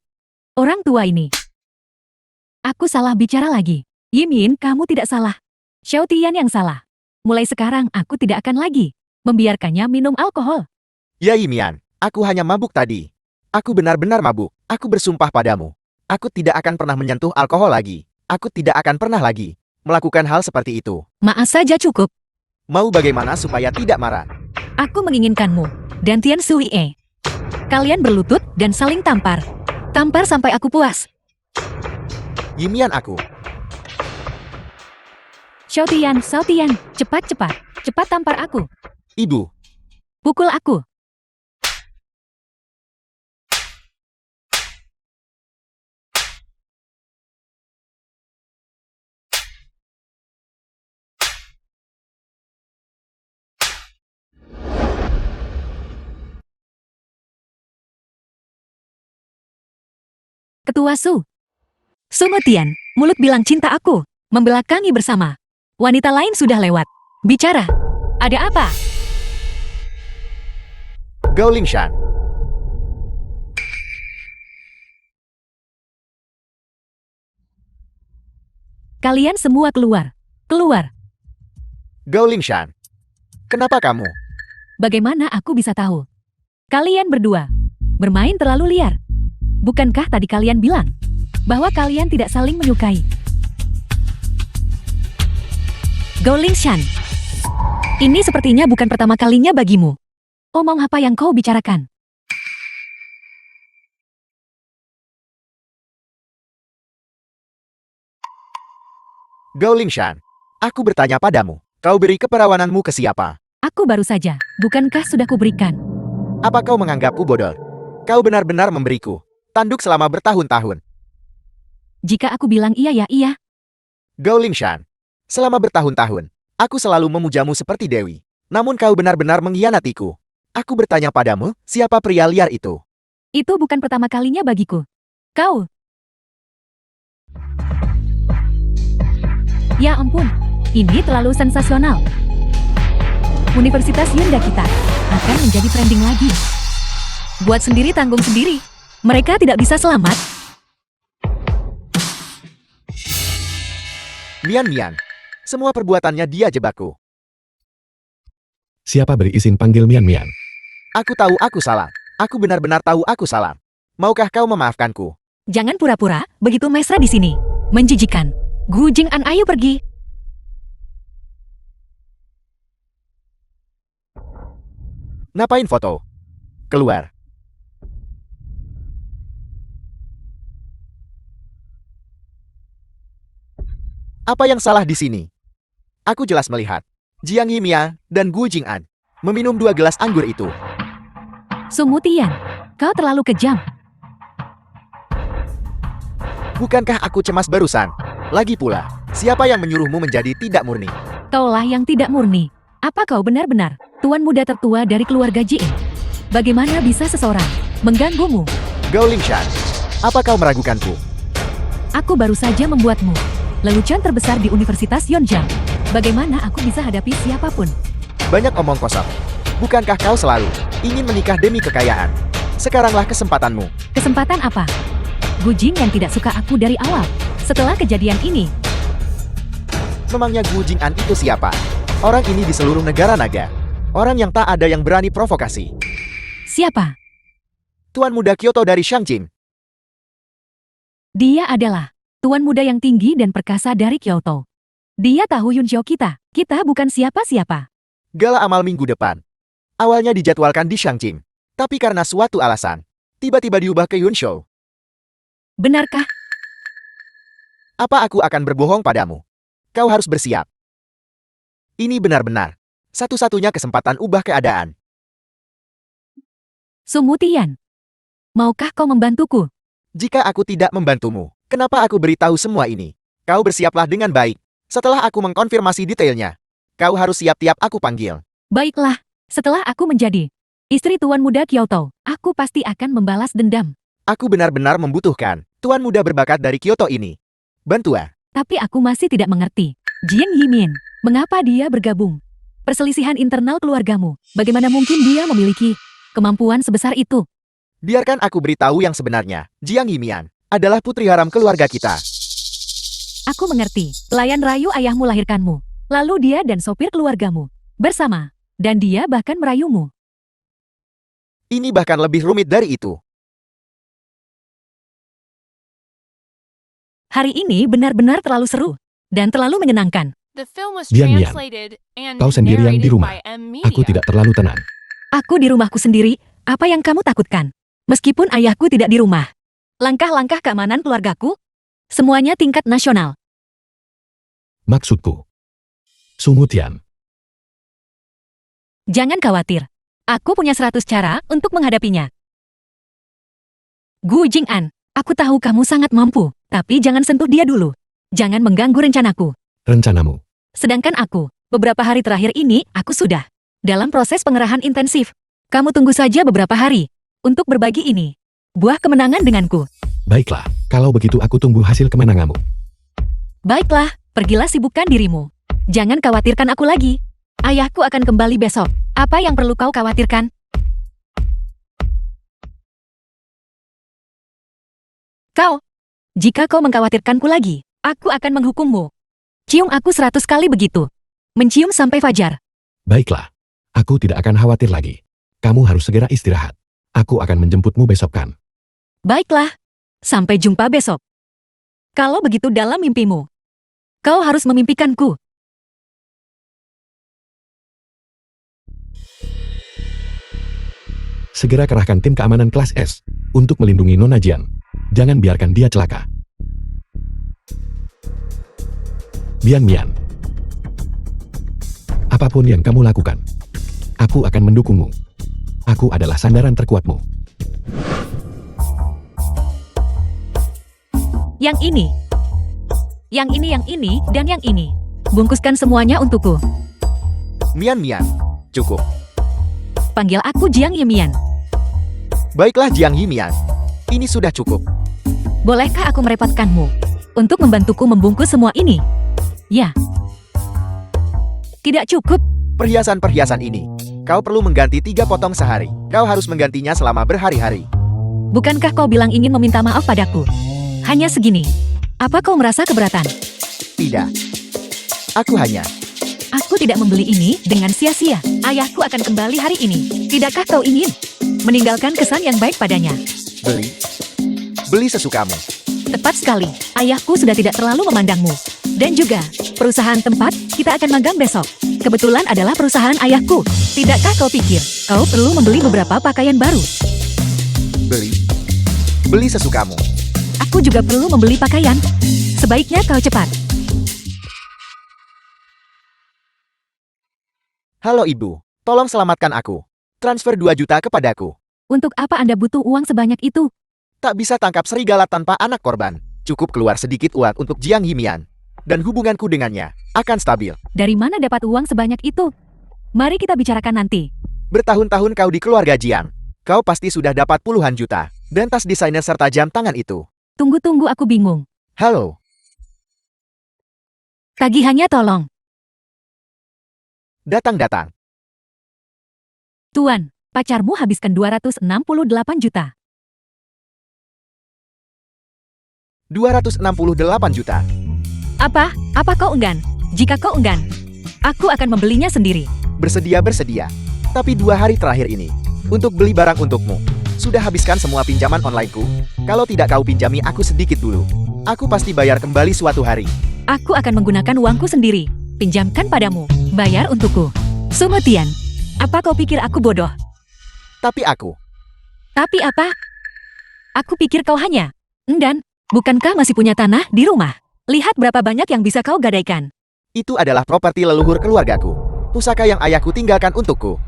Orang tua ini. Aku salah bicara lagi. Yimin, kamu tidak salah. Xiao Tian yang salah. Mulai sekarang aku tidak akan lagi membiarkannya minum alkohol. Ya Yimian, aku hanya mabuk tadi. Aku benar-benar mabuk. Aku bersumpah padamu. Aku tidak akan pernah menyentuh alkohol lagi. Aku tidak akan pernah lagi melakukan hal seperti itu. Maaf saja cukup. Mau bagaimana supaya tidak marah? Aku menginginkanmu dan Tian Sui. Kalian berlutut dan saling tampar. Tampar sampai aku puas. Yimian aku. Xiao Tian, cepat. Cepat tampar aku. Ibu. Pukul aku. Ketua Su. Sumutian, mulut bilang cinta aku. Membelakangi bersama. Wanita lain sudah lewat. Bicara. Ada apa? Gao Lingshan. Kalian semua keluar. Keluar. Gao Lingshan. Kenapa kamu? Bagaimana aku bisa tahu? Kalian berdua bermain terlalu liar. Bukankah tadi kalian bilang bahwa kalian tidak saling menyukai? Gao Lingshan, ini sepertinya bukan pertama kalinya bagimu. Omong apa yang kau bicarakan? Gao Lingshan. Aku bertanya padamu. Kau beri keperawananmu ke siapa? Aku baru saja. Bukankah sudah kuberikan? Apa kau menganggapku bodoh? Kau benar-benar memberiku tanduk selama bertahun-tahun. Jika aku bilang iya ya iya. Gao Lingshan. Selama bertahun-tahun, aku selalu memujamu seperti dewi. Namun kau benar-benar mengkhianatiku. Aku bertanya padamu, siapa pria liar itu? Itu bukan pertama kalinya bagiku. Kau. Ya ampun, ini terlalu sensasional. Universitas Yunda kita akan menjadi trending lagi. Buat sendiri tanggung sendiri. Mereka tidak bisa selamat. Mian. Semua perbuatannya dia jebakku. Siapa beri izin panggil Mian? Aku tahu aku salah. Aku benar-benar tahu aku salah. Maukah kau memaafkanku? Jangan pura-pura, begitu mesra di sini. Menjijikan. Gu Jing'an, ayo pergi. Ngapain foto? Keluar. Apa yang salah di sini? Aku jelas melihat Jiang Yimia dan Gu Jing'an meminum 2 gelas anggur itu. Sumutian, kau terlalu kejam. Bukankah aku cemas barusan? Lagi pula, siapa yang menyuruhmu menjadi tidak murni? Kaulah yang tidak murni. Apa kau benar-benar tuan muda tertua dari keluarga Jin? Bagaimana bisa seseorang mengganggumu? Gao Lingshan, apa kau meragukanku? Aku baru saja membuatmu lelucon terbesar di Universitas Yonjang. Bagaimana aku bisa hadapi siapapun? Banyak omong kosong. Bukankah kau selalu ingin menikah demi kekayaan? Sekaranglah kesempatanmu. Kesempatan apa? Gu Jing yang tidak suka aku dari awal. Setelah kejadian ini, Memangnya Gu Jing'an itu siapa? Orang ini di seluruh negara naga. Orang yang tak ada yang berani provokasi. siapa? Tuan muda Kyoto dari Shangjin. Dia adalah tuan muda yang tinggi dan perkasa dari Kyoto. Dia tahu Yunxiao kita. Kita bukan siapa-siapa. Gala amal minggu depan. Awalnya dijadwalkan di Shangjin. Tapi karena suatu alasan, tiba-tiba diubah ke Yunxiao. Benarkah? Apa aku akan berbohong padamu? Kau harus bersiap. Ini benar-benar satu-satunya kesempatan ubah keadaan. Sumutian, maukah kau membantuku? Jika aku tidak membantumu, kenapa aku beritahu semua ini? Kau bersiaplah dengan baik. Setelah aku mengkonfirmasi detailnya, kau harus siap-tiap aku panggil. Baiklah, setelah aku menjadi istri tuan muda Kyoto, aku pasti akan membalas dendam. Aku benar-benar membutuhkan tuan muda berbakat dari Kyoto ini. Bantua. Tapi aku masih tidak mengerti. Jiang Yimin, mengapa dia bergabung? Perselisihan internal keluargamu, bagaimana mungkin dia memiliki kemampuan sebesar itu? Biarkan aku beritahu yang sebenarnya. Jiang Yimian, adalah putri haram keluarga kita. Aku mengerti. Pelayan rayu ayahmu lahirkanmu. Lalu dia dan sopir keluargamu bersama. Dan dia bahkan merayumu. Ini bahkan lebih rumit dari itu. Hari ini benar-benar terlalu seru. Dan terlalu menyenangkan. The film was Diam, Mian. translated and Kau sendirian di narrated rumah. by M Media. Aku tidak terlalu tenang. Aku di rumahku sendiri. Apa yang kamu takutkan? Meskipun ayahku tidak di rumah. Langkah-langkah keamanan keluargaku? Semuanya tingkat nasional. Maksudku. Sumutian. Jangan khawatir. Aku punya 100 cara untuk menghadapinya. Gu Jing'an, aku tahu kamu sangat mampu, tapi jangan sentuh dia dulu. Jangan mengganggu rencanaku. Rencanamu. Sedangkan aku, beberapa hari terakhir ini, aku sudah dalam proses pengerahan intensif. Kamu tunggu saja beberapa hari untuk berbagi ini. Buah kemenangan denganku. Baiklah, kalau begitu aku tunggu hasil kemenanganmu. Baiklah, pergilah sibukkan dirimu. Jangan khawatirkan aku lagi. Ayahku akan kembali besok. Apa yang perlu kau khawatirkan? Kau, jika kau mengkhawatirkanku lagi, aku akan menghukummu. Cium aku 100 kali begitu. Mencium sampai fajar. Baiklah. Aku tidak akan khawatir lagi. Kamu harus segera istirahat. Aku akan menjemputmu besok kan. Baiklah. Sampai jumpa besok. Kalau begitu dalam mimpimu, kau harus memimpikanku. Segera kerahkan tim keamanan kelas S untuk melindungi Nona Jian. Jangan biarkan dia celaka. Bian Mian. Apapun yang kamu lakukan, aku akan mendukungmu. Aku adalah sandaran terkuatmu. Yang ini, dan yang ini. Bungkuskan semuanya untukku. Mian. Cukup. Panggil aku Jiang Yimian. Baiklah Jiang Yimian. Ini sudah cukup. Bolehkah aku merepotkanmu untuk membantuku membungkus semua ini? Ya. Tidak cukup. Perhiasan-perhiasan ini. Kau perlu mengganti 3 potong sehari. Kau harus menggantinya selama berhari-hari. Bukankah kau bilang ingin meminta maaf padaku? Hanya segini. Apa kau merasa keberatan? Tidak. Aku tidak membeli ini dengan sia-sia. Ayahku akan kembali hari ini. Tidakkah kau ingin meninggalkan kesan yang baik padanya? Beli sesukamu. Tepat sekali. Ayahku sudah tidak terlalu memandangmu. Dan juga, perusahaan tempat kita akan magang besok. Kebetulan adalah perusahaan ayahku. Tidakkah kau pikir kau perlu membeli beberapa pakaian baru? Beli sesukamu. Aku juga perlu membeli pakaian. Sebaiknya kau cepat. Halo ibu, tolong selamatkan aku. Transfer 2 juta kepadaku. Untuk apa Anda butuh uang sebanyak itu? Tak bisa tangkap serigala tanpa anak korban. Cukup keluar sedikit uang untuk Jiang Yimian. Dan hubunganku dengannya akan stabil. Dari mana dapat uang sebanyak itu? Mari kita bicarakan nanti. Bertahun-tahun kau di keluarga Jiang. Kau pasti sudah dapat puluhan juta. Dan tas desainer serta jam tangan itu. Tunggu, aku bingung. Halo, Tagihannya tolong. datang. Tuan, pacarmu habiskan 268 juta. 268 juta. Apa? Apa kau enggan? Jika kau enggan, aku akan membelinya sendiri. Bersedia. Tapi 2 hari terakhir ini, untuk beli barang untukmu, sudah habiskan semua pinjaman onlineku. Kalau tidak kau pinjami aku sedikit dulu. Aku pasti bayar kembali suatu hari. Aku akan menggunakan uangku sendiri. Pinjamkan padamu. Bayar untukku. Sumutian, apa kau pikir aku bodoh? Tapi apa? Aku pikir kau hanya enggan. Bukankah masih punya tanah di rumah? Lihat berapa banyak yang bisa kau gadaikan. itu adalah properti leluhur keluargaku. Pusaka yang ayahku tinggalkan untukku.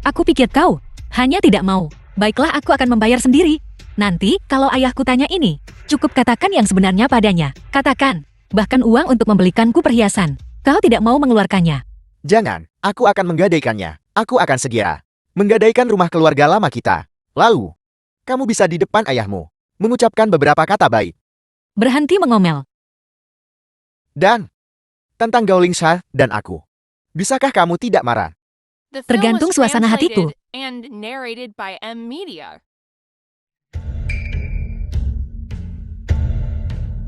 Aku pikir kau hanya tidak mau. Baiklah, aku akan membayar sendiri. Nanti, kalau ayahku tanya ini, cukup katakan yang sebenarnya padanya. Katakan, bahkan uang untuk membelikanku perhiasan. Kau tidak mau mengeluarkannya. Jangan, aku akan menggadaikannya. Aku akan segera menggadaikan rumah keluarga lama kita. Lalu, kamu bisa di depan ayahmu mengucapkan beberapa kata baik. Berhenti mengomel. Dan tentang Gauling Shah dan aku. Bisakah kamu tidak marah? The film Tergantung was suasana hatiku. translated and narrated by M Media.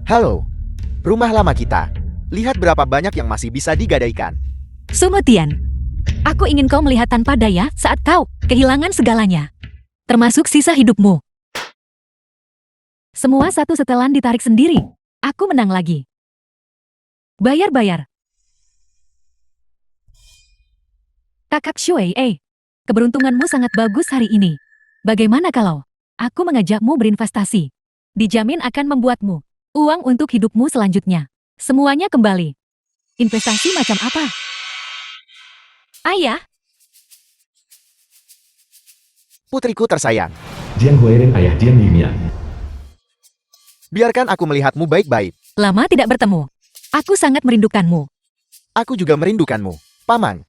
Halo, rumah lama kita. Lihat berapa banyak yang masih bisa digadaikan. Sumutian, aku ingin kau melihat tanpa daya saat kau kehilangan segalanya. Termasuk sisa hidupmu. Semua satu setelan ditarik sendiri. Aku menang lagi. Bayar-bayar. Kakak Shui, keberuntunganmu sangat bagus hari ini. Bagaimana kalau aku mengajakmu berinvestasi? Dijamin akan membuatmu uang untuk hidupmu selanjutnya. Semuanya kembali. Investasi macam apa? Ayah, Putriku tersayang, Jiang Huiren ayah Jiang Yimian. biarkan aku melihatmu baik-baik. lama tidak bertemu. Aku sangat merindukanmu. Aku juga merindukanmu, Paman.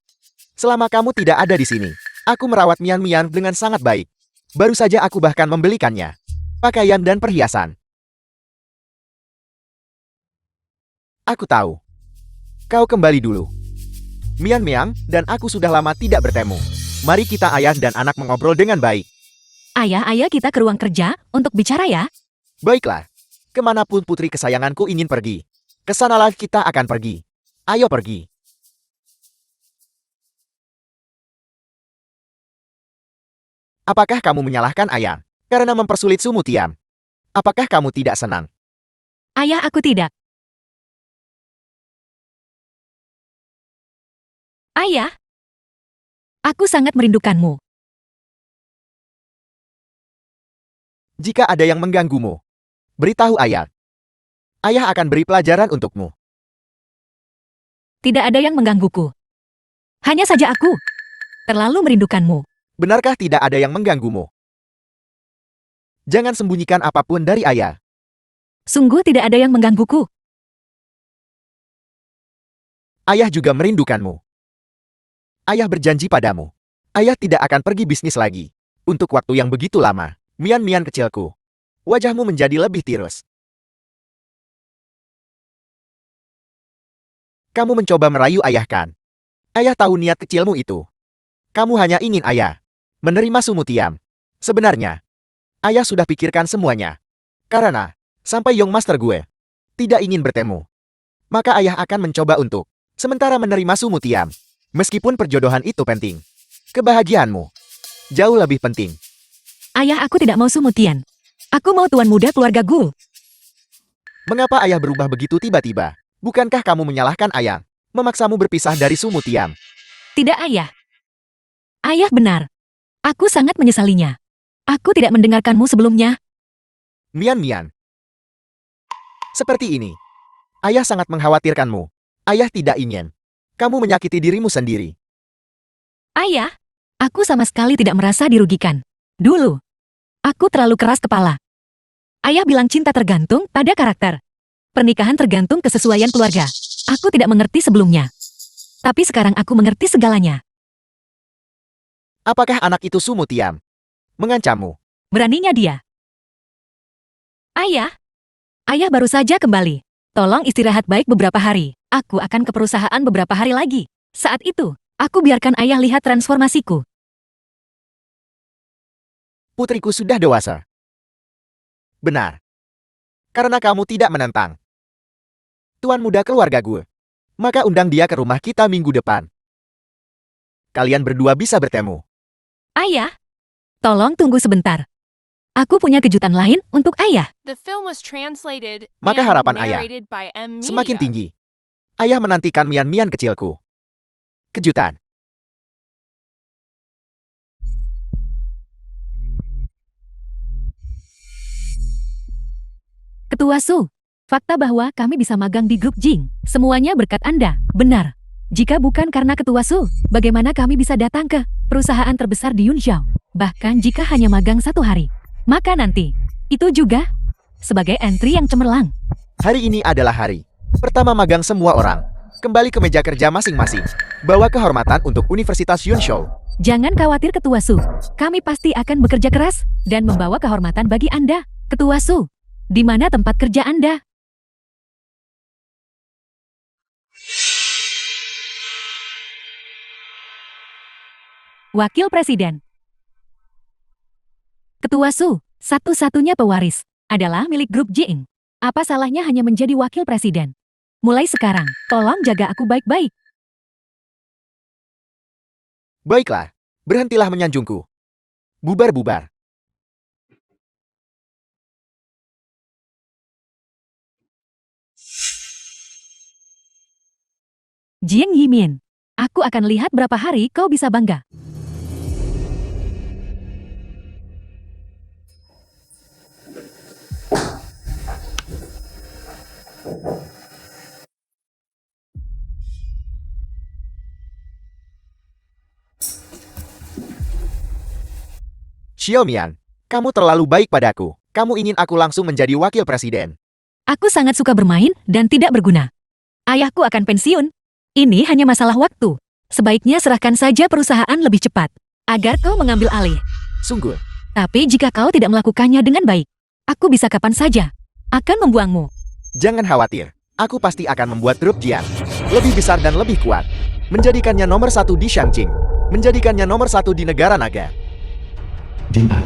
Selama kamu tidak ada di sini, aku merawat Mian Mian dengan sangat baik. Baru saja aku bahkan membelikannya pakaian dan perhiasan. Aku tahu. Kau kembali dulu. Mian Mian dan aku sudah lama tidak bertemu. Mari kita ayah dan anak mengobrol dengan baik. Ayah, kita ke ruang kerja untuk bicara ya. Baiklah. Kemanapun putri kesayanganku ingin pergi, kesanalah kita akan pergi. Ayo pergi. Apakah kamu menyalahkan ayah karena mempersulit Sumutiam? Apakah kamu tidak senang? Ayah, aku tidak. Ayah, aku sangat merindukanmu. Jika ada yang mengganggumu, beritahu ayah. Ayah akan beri pelajaran untukmu. Tidak ada yang menggangguku. Hanya saja aku terlalu merindukanmu. Benarkah tidak ada yang mengganggumu? Jangan sembunyikan apapun dari ayah. Sungguh tidak ada yang menggangguku. Ayah juga merindukanmu. Ayah berjanji padamu. Ayah tidak akan pergi bisnis lagi. Untuk waktu yang begitu lama. Mian Mian kecilku. Wajahmu menjadi lebih tirus. Kamu mencoba merayu ayah kan? Ayah tahu niat kecilmu itu. Kamu hanya ingin ayah menerima Sumutiam. Sebenarnya, ayah sudah pikirkan semuanya. Karena, sampai Young Master gue tidak ingin bertemu. Maka ayah akan mencoba untuk sementara menerima Sumutiam. Meskipun perjodohan itu penting. Kebahagiaanmu jauh lebih penting. Ayah, aku tidak mau Sumutian. Aku mau tuan muda keluarga Gul. Mengapa ayah berubah begitu tiba-tiba? Bukankah kamu menyalahkan ayah memaksamu berpisah dari Sumutiam? Tidak, ayah. Ayah benar. Aku sangat menyesalinya. Aku tidak mendengarkanmu sebelumnya. Mian Mian. Seperti ini. Ayah sangat mengkhawatirkanmu. Ayah tidak ingin kamu menyakiti dirimu sendiri. Ayah, aku sama sekali tidak merasa dirugikan. Dulu, aku terlalu keras kepala. Ayah bilang cinta tergantung pada karakter. Pernikahan tergantung kesesuaian keluarga. Aku tidak mengerti sebelumnya. Tapi sekarang aku mengerti segalanya. Apakah anak itu Sumutiam mengancammu? Beraninya dia. Ayah, ayah baru saja kembali. Tolong istirahat baik beberapa hari. Aku akan ke perusahaan beberapa hari lagi. Saat itu, aku biarkan ayah lihat transformasiku. Putriku sudah dewasa. Benar. Karena kamu tidak menentang tuan muda keluarga gue. Maka undang dia ke rumah kita minggu depan. Kalian berdua bisa bertemu. Ayah, tolong tunggu sebentar. Aku punya kejutan lain untuk ayah. The film was translated Maka and harapan ayah narrated by M. semakin Media. tinggi. Ayah menantikan Mian Mian kecilku. Kejutan. Ketua Su, fakta bahwa kami bisa magang di grup Jing, semuanya berkat Anda, benar. Jika bukan karena Ketua Su, bagaimana kami bisa datang ke perusahaan terbesar di Yunzhou? Bahkan jika hanya magang 1 hari. Maka nanti, itu juga sebagai entry yang cemerlang. Hari ini adalah hari pertama magang semua orang. Kembali ke meja kerja masing-masing. Bawa kehormatan untuk Universitas Yunzhou. Jangan khawatir Ketua Su, kami pasti akan bekerja keras dan membawa kehormatan bagi Anda. Ketua Su, di mana tempat kerja Anda? Wakil Presiden. Ketua Su, satu-satunya pewaris, adalah milik grup Jing. Apa salahnya hanya menjadi wakil presiden? Mulai sekarang, tolong jaga aku baik-baik. Baiklah, berhentilah menyanjungku. Bubar-bubar. Jiang Yimin, aku akan lihat berapa hari kau bisa bangga. Xiaomian, kamu terlalu baik padaku. Kamu ingin aku langsung menjadi wakil presiden. Aku sangat suka bermain dan tidak berguna. Ayahku akan pensiun. Ini hanya masalah waktu. Sebaiknya serahkan saja perusahaan lebih cepat, agar kau mengambil alih. Sungguh, Tapi jika kau tidak melakukannya dengan baik, aku bisa kapan saja akan membuangmu. jangan khawatir. Aku pasti akan membuat grup Jian lebih besar dan lebih kuat. Menjadikannya nomor 1 di Shangjing. Menjadikannya nomor 1 di negara naga. Jing An.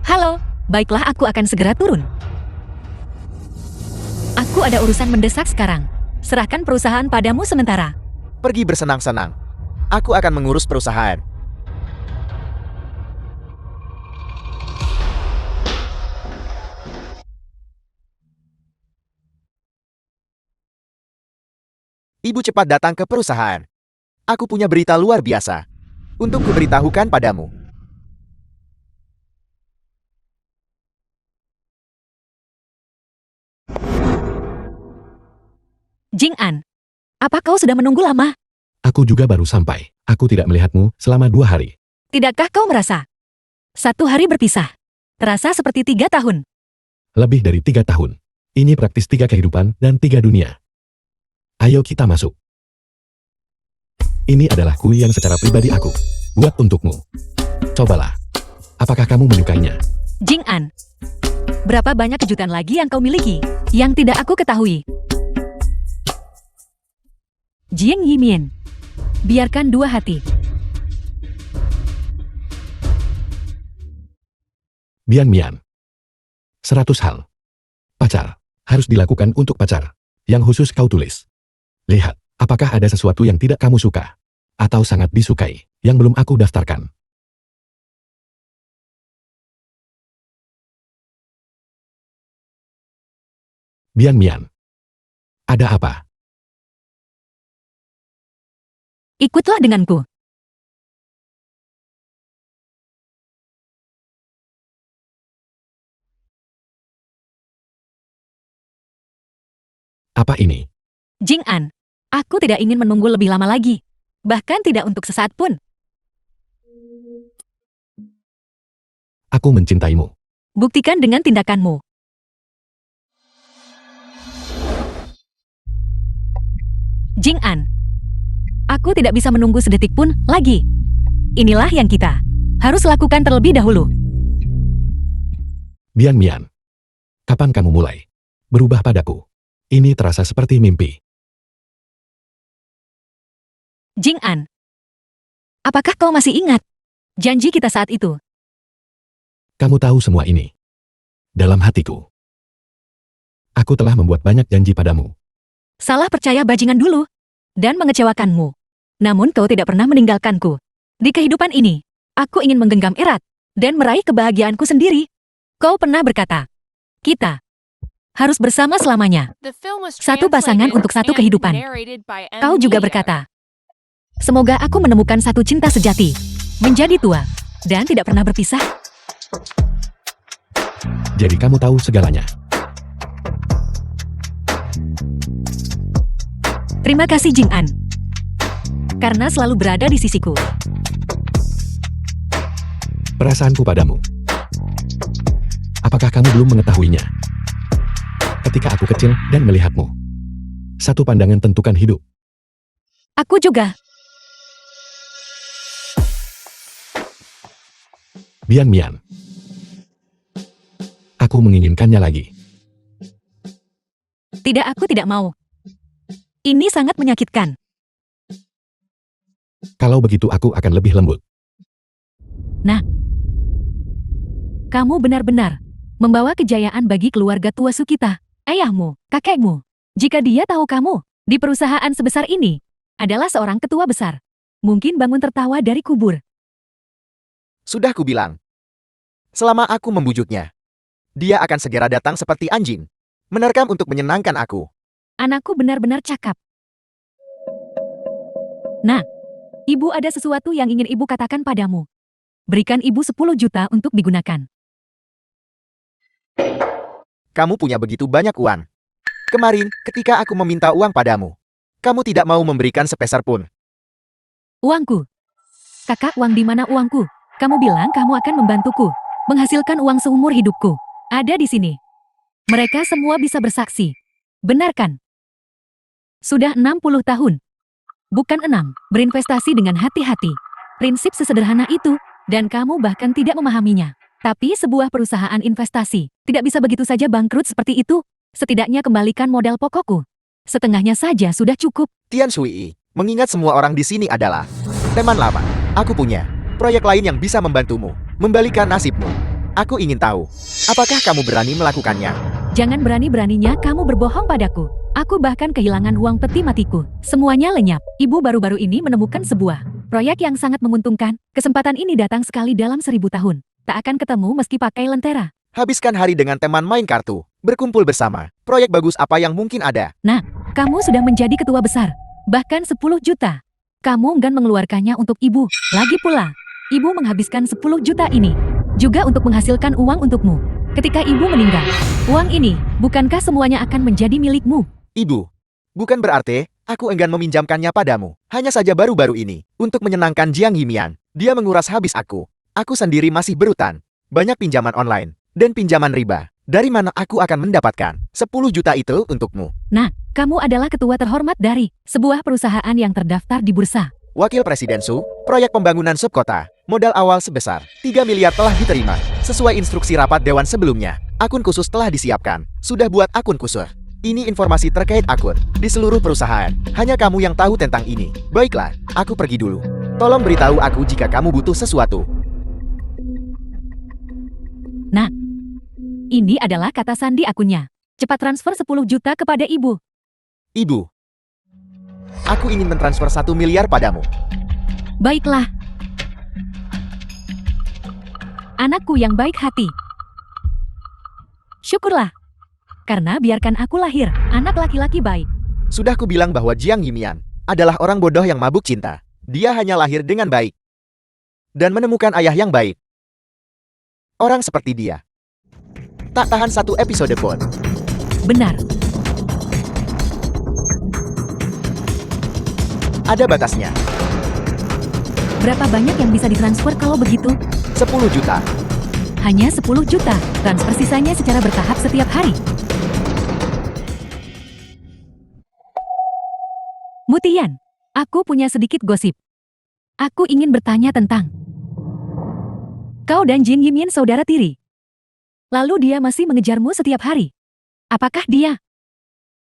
Halo, baiklah aku akan segera turun. Aku ada urusan mendesak sekarang. Serahkan perusahaan padamu sementara. Pergi bersenang-senang. Aku akan mengurus perusahaan. Ibu cepat datang ke perusahaan. Aku punya berita luar biasa untuk kuberitahukan padamu. Jing An, apa kau sudah menunggu lama? Aku juga baru sampai. Aku tidak melihatmu selama 2 hari. Tidakkah kau merasa? 1 hari berpisah. Terasa seperti 3 tahun. Lebih dari 3 tahun. Ini praktis 3 kehidupan dan 3 dunia. Ayo kita masuk. Ini adalah kue yang secara pribadi aku buat untukmu. Cobalah. Apakah kamu menyukainya? Jing An, berapa banyak kejutan lagi yang kau miliki, yang tidak aku ketahui? Jiang Yimin, biarkan 2 hati. Bian Mian. 100 hal. Pacar. Harus dilakukan untuk pacar. Yang khusus kau tulis. Lihat, apakah ada sesuatu yang tidak kamu suka? Atau sangat disukai, yang belum aku daftarkan. Bian Mian. Ada apa? Ikutlah denganku. Apa ini? Jing An, aku tidak ingin menunggu lebih lama lagi. Bahkan tidak untuk sesaat pun. Aku mencintaimu. Buktikan dengan tindakanmu. Jing An, aku tidak bisa menunggu sedetik pun lagi. Inilah yang kita harus lakukan terlebih dahulu. Bian Mian. Kapan kamu mulai berubah padaku? Ini terasa seperti mimpi. Jing An, apakah kau masih ingat janji kita saat itu? Kamu tahu semua ini. Dalam hatiku. Aku telah membuat banyak janji padamu. Salah percaya bajingan dulu dan mengecewakanmu. Namun kau tidak pernah meninggalkanku. Di kehidupan ini, aku ingin menggenggam erat dan meraih kebahagiaanku sendiri. Kau pernah berkata, kita harus bersama selamanya. The film was Satu pasangan translated untuk satu and kehidupan. narrated by M. Kau juga Media. berkata, semoga aku menemukan satu cinta sejati, menjadi tua, dan tidak pernah berpisah. Jadi kamu tahu segalanya. Terima kasih Jing An, karena selalu berada di sisiku. Perasaanku padamu. Apakah kamu belum mengetahuinya? Ketika aku kecil dan melihatmu. Satu pandangan tentukan hidup. Aku juga. Bian Mian. Aku menginginkannya lagi. Tidak, aku tidak mau. Ini sangat menyakitkan. Kalau begitu aku akan lebih lembut. Kamu benar-benar Membawa kejayaan bagi keluarga tua Su kita, ayahmu, kakekmu. Jika dia tahu kamu, di perusahaan sebesar ini, adalah seorang ketua besar. Mungkin bangun tertawa dari kubur. Sudah kubilang. Selama aku membujuknya, dia akan segera datang seperti anjing. Menerkam untuk menyenangkan aku. Anakku benar-benar cakap. Nah, ibu ada sesuatu yang ingin ibu katakan padamu. Berikan ibu 10 juta untuk digunakan. Kamu punya begitu banyak uang. Kemarin, ketika aku meminta uang padamu, kamu tidak mau memberikan sepeser pun. Uangku. Kakak, uang di mana uangku? Kamu bilang kamu akan membantuku, menghasilkan uang seumur hidupku. Ada di sini. Mereka semua bisa bersaksi. Benar kan? Sudah 60 tahun. Bukan 6, berinvestasi dengan hati-hati. Prinsip sesederhana itu, dan kamu bahkan tidak memahaminya. Tapi sebuah perusahaan investasi tidak bisa begitu saja bangkrut seperti itu. Setidaknya kembalikan modal pokokku. Setengahnya saja sudah cukup. Tian Sui, mengingat semua orang di sini adalah teman lama. Aku punya proyek lain yang bisa membantumu, membalikan nasibmu. Aku ingin tahu, apakah kamu berani melakukannya? Jangan berani-beraninya kamu berbohong padaku. Aku bahkan kehilangan uang peti matiku. Semuanya lenyap. Ibu baru-baru ini menemukan sebuah proyek yang sangat menguntungkan. Kesempatan ini datang sekali dalam 1000 tahun. Tak akan ketemu meski pakai lentera. Habiskan hari dengan teman main kartu, berkumpul bersama. Proyek bagus apa yang mungkin ada? Nah, kamu sudah menjadi ketua besar. Bahkan 10 juta. Kamu enggan mengeluarkannya untuk ibu. Lagi pula, ibu menghabiskan 10 juta ini juga untuk menghasilkan uang untukmu. Ketika ibu meninggal, uang ini, bukankah semuanya akan menjadi milikmu? Ibu, bukan berarti aku enggan meminjamkannya padamu. Hanya saja baru-baru ini, untuk menyenangkan Jiang Yimian, dia menguras habis aku. Aku sendiri masih berutang. Banyak pinjaman online, dan pinjaman riba. Dari mana aku akan mendapatkan 10 juta itu untukmu? Nah, kamu adalah ketua terhormat dari sebuah perusahaan yang terdaftar di bursa. Wakil Presiden Su, proyek pembangunan subkota, modal awal sebesar 3 miliar telah diterima. Sesuai instruksi rapat dewan sebelumnya, akun khusus telah disiapkan. Sudah buat akun khusus. Ini informasi terkait akun di seluruh perusahaan. Hanya kamu yang tahu tentang ini. Baiklah, aku pergi dulu. Tolong beritahu aku jika kamu butuh sesuatu. Nah, ini adalah kata sandi akunnya. Cepat transfer 10 juta kepada ibu. Ibu, aku ingin mentransfer 1 miliar padamu. Baiklah. Anakku yang baik hati. Syukurlah. Karena biarkan aku lahir, anak laki-laki baik. Sudah kubilang bahwa Jiang Yimian adalah orang bodoh yang mabuk cinta. Dia hanya lahir dengan baik. Dan menemukan ayah yang baik. Orang seperti dia tak tahan satu episode pun. Benar. Ada batasnya. Berapa banyak yang bisa ditransfer kalau begitu? 10 juta. Hanya 10 juta. Transfer sisanya secara bertahap setiap hari. Mutian, aku punya sedikit gosip. Aku ingin bertanya tentang kau dan Jin Yimien saudara tiri. Lalu dia masih mengejarmu setiap hari. Apakah dia?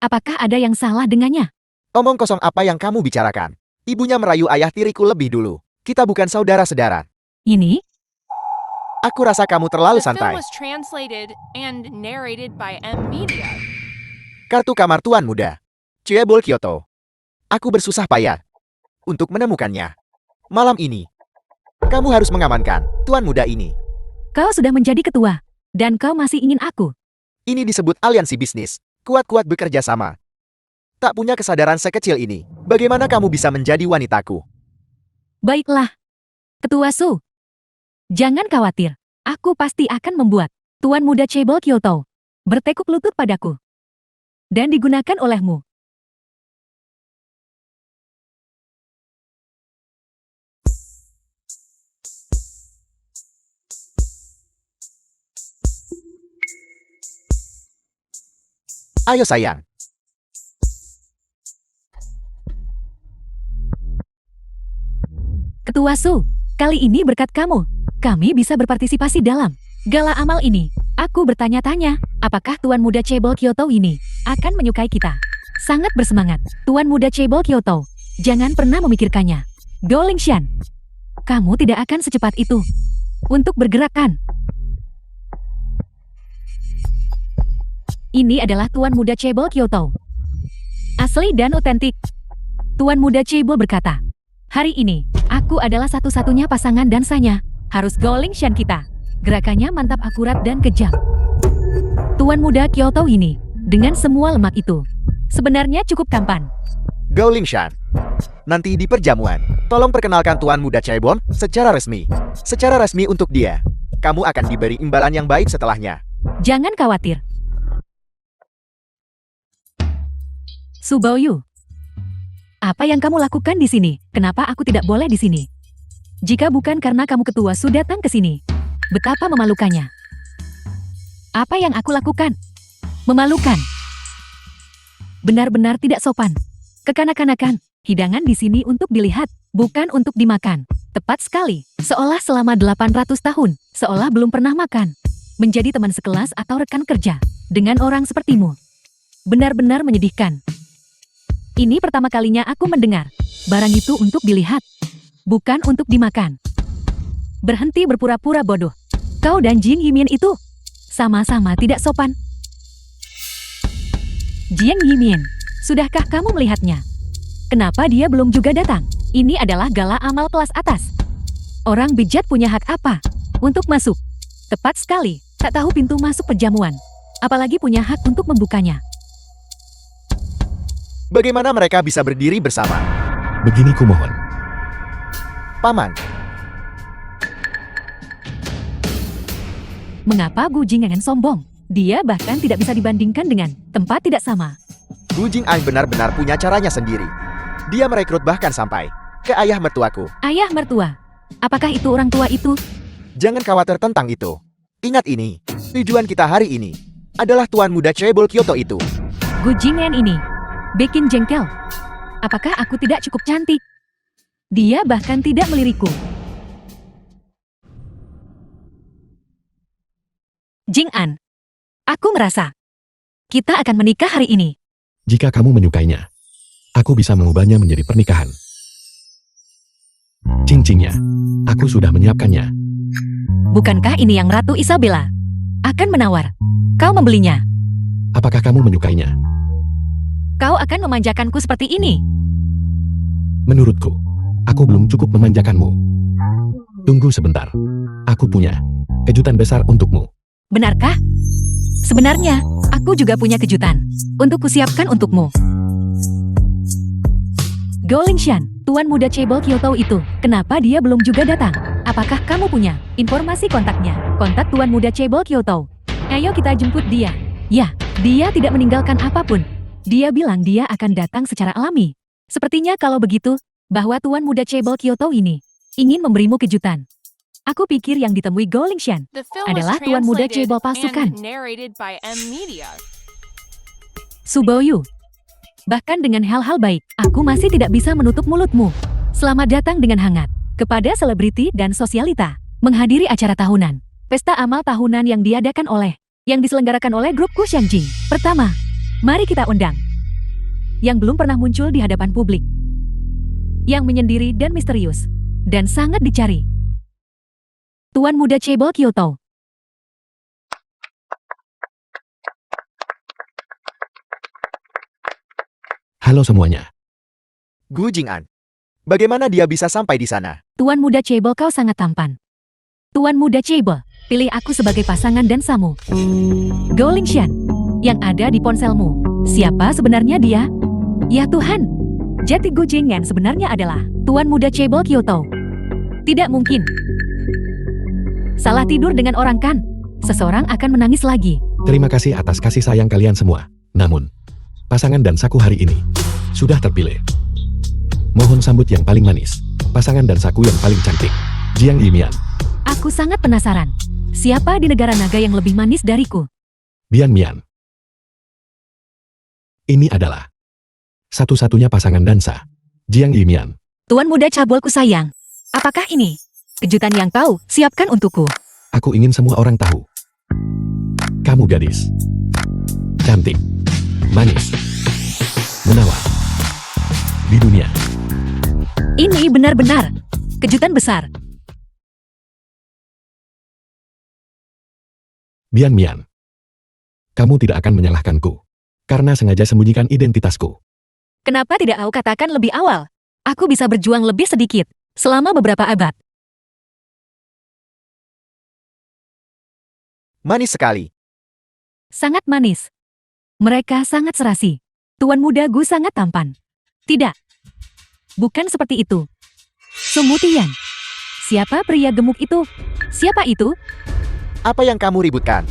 Apakah ada yang salah dengannya? Omong kosong apa yang kamu bicarakan? Ibunya merayu ayah tiriku lebih dulu. Kita bukan saudara-saudara. Ini? Aku rasa kamu terlalu The film santai. was translated and narrated by M Media. Kartu kamar tuan muda. Chaebol Kyoto. Aku bersusah payah untuk menemukannya. Malam ini, kamu harus mengamankan tuan muda ini. Kau sudah menjadi ketua, dan kau masih ingin aku. Ini disebut aliansi bisnis. Kuat-kuat bekerja sama. Tak punya kesadaran sekecil ini. Bagaimana kamu bisa menjadi wanitaku? Baiklah. Ketua Su. Jangan khawatir. Aku pasti akan membuat Tuan Muda Chaebol Kyoto bertekuk lutut padaku. Dan digunakan olehmu. Ayo sayang. Ketua Su, kali ini berkat kamu, kami bisa berpartisipasi dalam gala amal ini. Aku bertanya-tanya, apakah Tuan Muda Chaebol Kyoto ini akan menyukai kita? Sangat bersemangat, Tuan Muda Chaebol Kyoto. Jangan pernah memikirkannya. Go Lingshan. Kamu tidak akan secepat itu untuk bergerak kan? Ini adalah Tuan Muda Chaebol Kyoto. Asli dan otentik. Tuan Muda Chaebol berkata, hari ini, aku adalah satu-satunya pasangan dansanya. Harus Golingshan kita. Gerakannya mantap, akurat dan kejam. Tuan Muda Kyoto ini, dengan semua lemak itu, sebenarnya cukup tampan. Golingshan. Nanti di perjamuan, tolong perkenalkan Tuan Muda Chaebol secara resmi. Secara resmi untuk dia. Kamu akan diberi imbalan yang baik setelahnya. Jangan khawatir. Subaoyu, apa yang kamu lakukan di sini? Kenapa aku tidak boleh di sini? Jika bukan karena kamu ketua sudah datang ke sini, betapa memalukannya. Apa yang aku lakukan? Memalukan. Benar-benar tidak sopan. Kekanak-kanakan, hidangan di sini untuk dilihat, bukan untuk dimakan. Tepat sekali, seolah selama 800 tahun, seolah belum pernah makan. Menjadi teman sekelas atau rekan kerja, dengan orang sepertimu. Benar-benar menyedihkan. Ini pertama kalinya aku mendengar, barang itu untuk dilihat, bukan untuk dimakan. Berhenti berpura-pura bodoh. Kau dan Jing Yimian itu, sama-sama tidak sopan. Jing Yimian, sudahkah kamu melihatnya? Kenapa dia belum juga datang? Ini adalah gala amal kelas atas. Orang bejat punya hak apa? Untuk masuk. Tepat sekali, tak tahu pintu masuk perjamuan. Apalagi punya hak untuk membukanya. Bagaimana mereka bisa berdiri bersama? Begini kumohon. Paman, Mengapa Gu Jing'an sombong? Dia bahkan tidak bisa dibandingkan dengan tempat tidak sama. Gu Jing'an benar-benar punya caranya sendiri. Dia merekrut bahkan sampai ke ayah mertuaku. Ayah mertua. Apakah itu orang tua itu? Jangan khawatir tentang itu. Ingat ini, tujuan kita hari ini adalah Tuan Muda Chaebol Kyoto itu. Gu Jing'an ini bikin jengkel. Apakah aku tidak cukup cantik? Dia bahkan tidak melirikku. Jing'an, aku merasa kita akan menikah hari ini. Jika kamu menyukainya, aku bisa mengubahnya menjadi pernikahan. Cincinnya, aku sudah menyiapkannya. Bukankah ini yang Ratu Isabella akan menawar? Kau membelinya. Apakah kamu menyukainya? Kau akan memanjakanku seperti ini. Menurutku, aku belum cukup memanjakanmu. Tunggu sebentar. Aku punya kejutan besar untukmu. Benarkah? Sebenarnya, aku juga punya kejutan untuk kusiapkan untukmu. Golingshan, Tuan Muda Chaebol Kyoto itu, kenapa dia belum juga datang? Apakah kamu punya informasi kontaknya? Kontak Tuan Muda Chaebol Kyoto. Ayo kita jemput dia. Ya, dia tidak meninggalkan apapun. Dia bilang dia akan datang secara alami. Sepertinya kalau begitu, bahwa Tuan Muda Chaebol Kyoto ini ingin memberimu kejutan. Aku pikir yang ditemui Golingshan The film adalah was Tuan Muda translated Chaebol pasukan. and narrated by M Media. Subaoyu. Bahkan dengan hal-hal baik, aku masih tidak bisa menutup mulutmu. Selamat datang dengan hangat kepada selebriti dan sosialita menghadiri acara tahunan, pesta amal tahunan yang yang diselenggarakan oleh grup Kushangjing. Pertama, mari kita undang yang belum pernah muncul di hadapan publik, yang menyendiri dan misterius, dan sangat dicari. Tuan Muda Chaebol Kyoto. Halo semuanya. Gu Jing'an. Bagaimana dia bisa sampai di sana? Tuan Muda Chaebol, kau sangat tampan. Tuan Muda Chaebol, pilih aku sebagai pasangan dansamu. Golingshan, yang ada di ponselmu. Siapa sebenarnya dia? Ya Tuhan, jati Gu Jing'an sebenarnya adalah Tuan Muda Chaebol Kyoto. Tidak mungkin. Salah tidur dengan orang kan? Seseorang akan menangis lagi. Terima kasih atas kasih sayang kalian semua. Namun, pasangan dansaku hari ini sudah terpilih. Mohon sambut yang paling manis, pasangan dansaku yang paling cantik, Jiang Yimian. Aku sangat penasaran. Siapa di negara naga yang lebih manis dariku? Bian Mian. Ini adalah satu-satunya pasangan dansa, Jiang Yimian. Tuan Muda Chaebolku sayang. Apakah ini kejutan yang kau siapkan untukku? Aku ingin semua orang tahu. Kamu gadis cantik, manis, menawan di dunia. Ini benar-benar kejutan besar. Bian Mian. Kamu tidak akan menyalahkanku. Karena sengaja sembunyikan identitasku. Kenapa tidak kau katakan lebih awal? Aku bisa berjuang lebih sedikit, selama beberapa abad. Manis sekali. Sangat manis. Mereka sangat serasi. Tuan muda Gu sangat tampan. Tidak. Bukan seperti itu. Sumutian. Siapa pria gemuk itu? Siapa itu? Apa yang kamu ributkan?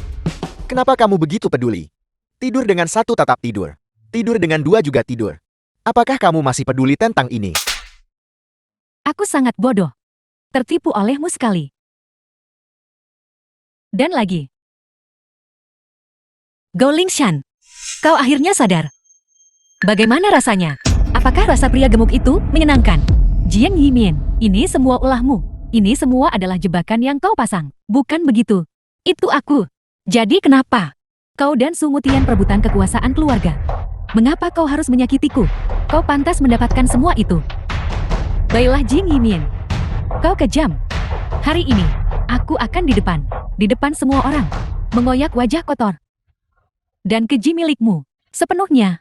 Kenapa kamu begitu peduli? Tidur dengan satu tatap tidur. Tidur dengan dua juga tidur. Apakah kamu masih peduli tentang ini? Aku sangat bodoh. Tertipu olehmu sekali. Dan lagi. Goulingshan, kau akhirnya sadar. Bagaimana rasanya? Apakah rasa pria gemuk itu menyenangkan? Jiang Yimien, ini semua ulahmu. Ini semua adalah jebakan yang kau pasang. Bukan begitu. Itu aku. Jadi kenapa? Kau dan Sumutian perebutan kekuasaan keluarga. Mengapa kau harus menyakitiku? Kau pantas mendapatkan semua itu. Baiklah Jiang Yimien. Kau kejam. Hari ini, aku akan di depan semua orang, mengoyak wajah kotor. Dan keji milikmu, sepenuhnya.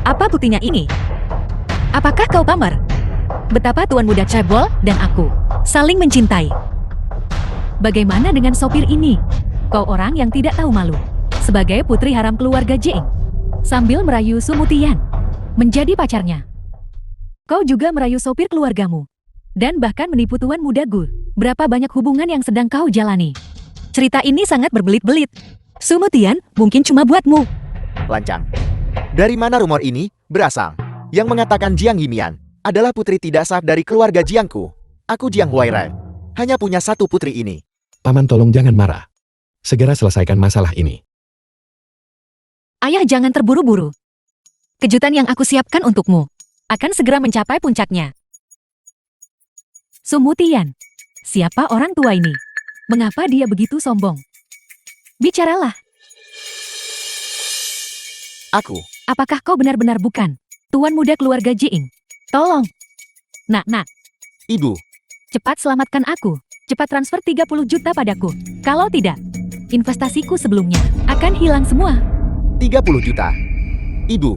Apa buktinya ini? Apakah kau pamer? Betapa Tuan Muda Cebol dan aku saling mencintai. Bagaimana dengan sopir ini? Kau orang yang tidak tahu malu. Sebagai putri haram keluarga Jing. Sambil merayu Sumutian. Menjadi pacarnya. Kau juga merayu sopir keluargamu. Dan bahkan menipu Tuan Muda Gu. Berapa banyak hubungan yang sedang kau jalani. Cerita ini sangat berbelit-belit. Sumutian mungkin cuma buatmu. Lancang. Dari mana rumor ini berasal? Yang mengatakan Jiang Yimian adalah putri tidak sah dari keluarga Jiangku. Aku Jiang Huairan. Hanya punya satu putri ini. Paman tolong jangan marah. Segera selesaikan masalah ini. Ayah jangan terburu-buru. Kejutan yang aku siapkan untukmu akan segera mencapai puncaknya. Sumutian, siapa orang tua ini? Mengapa dia begitu sombong? Bicaralah. Aku. Apakah kau benar-benar bukan Tuan Muda keluarga Jing? Tolong. Nak. Ibu. Cepat selamatkan aku. Cepat transfer 30 juta padaku. Kalau tidak, investasiku sebelumnya akan hilang semua. 30 juta. Ibu.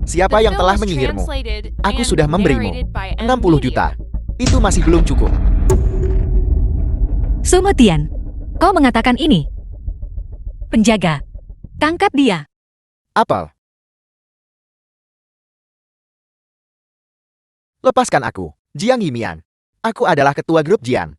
Siapa The yang film telah was menyihirmu? translated Aku and sudah memberimu narrated by M 60 juta. Itu masih belum cukup. Sumutian, kau mengatakan ini. Penjaga, tangkap dia. Apel. Lepaskan aku, Jiang Yimian. Aku adalah ketua grup Jian.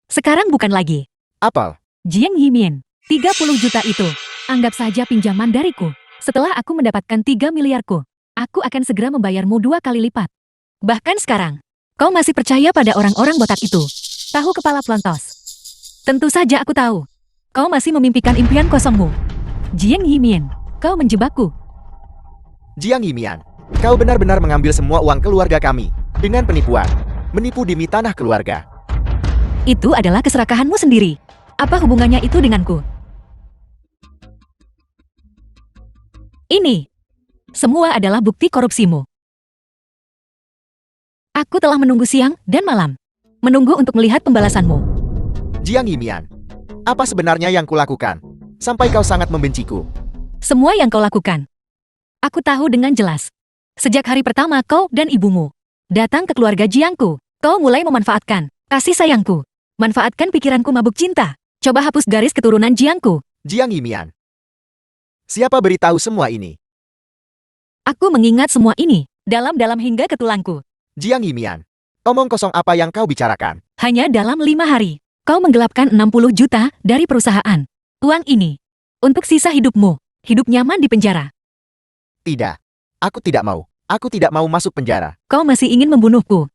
Sekarang bukan lagi. Apel. Jiang Yimien, 30 juta itu. Anggap saja pinjaman dariku. Setelah aku mendapatkan 3 miliarku, aku akan segera membayarmu 2 kali lipat. Bahkan sekarang, kau masih percaya pada orang-orang botak itu. Tahu kepala pelontos. Tentu saja aku tahu. Kau masih memimpikan impian kosongmu. Jiang Yimien, kau menjebakku. Jiang Yimian. Kau benar-benar mengambil semua uang keluarga kami. Dengan penipuan. Menipu demi tanah keluarga. Itu adalah keserakahanmu sendiri. Apa hubungannya itu denganku? Ini. Semua adalah bukti korupsimu. Aku telah menunggu siang dan malam. Menunggu untuk melihat pembalasanmu. Jiang Yimian. Apa sebenarnya yang kulakukan? Sampai kau sangat membenciku. Semua yang kau lakukan. Aku tahu dengan jelas. Sejak hari pertama kau dan ibumu datang ke keluarga Jiangku, kau mulai memanfaatkan kasih sayangku. Manfaatkan pikiranku mabuk cinta. Coba hapus garis keturunan Jiangku. Jiang Yimian. Siapa beritahu semua ini? Aku mengingat semua ini, dalam-dalam hingga ke tulangku. Jiang Yimian. Omong kosong apa yang kau bicarakan? Hanya dalam 5 hari, kau menggelapkan 60 juta dari perusahaan. Uang ini, untuk sisa hidupmu, hidup nyaman di penjara. Tidak. Aku tidak mau. Aku tidak mau masuk penjara. Kau masih ingin membunuhku.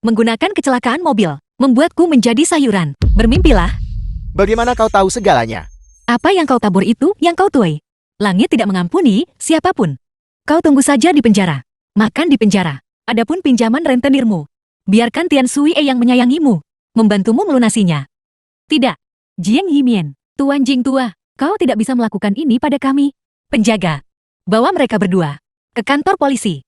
Menggunakan kecelakaan mobil, membuatku menjadi sayuran. Bermimpilah. Bagaimana kau tahu segalanya? Apa yang kau tabur itu yang kau tuai. Langit tidak mengampuni siapapun. Kau tunggu saja di penjara. Makan di penjara. Adapun pinjaman rentenirmu, biarkan Tian Sui yang menyayangimu, membantumu melunasinya. Tidak. Jiang Yimien, Tuan Jing tua, kau tidak bisa melakukan ini pada kami. Penjaga. Bawa mereka berdua ke kantor polisi.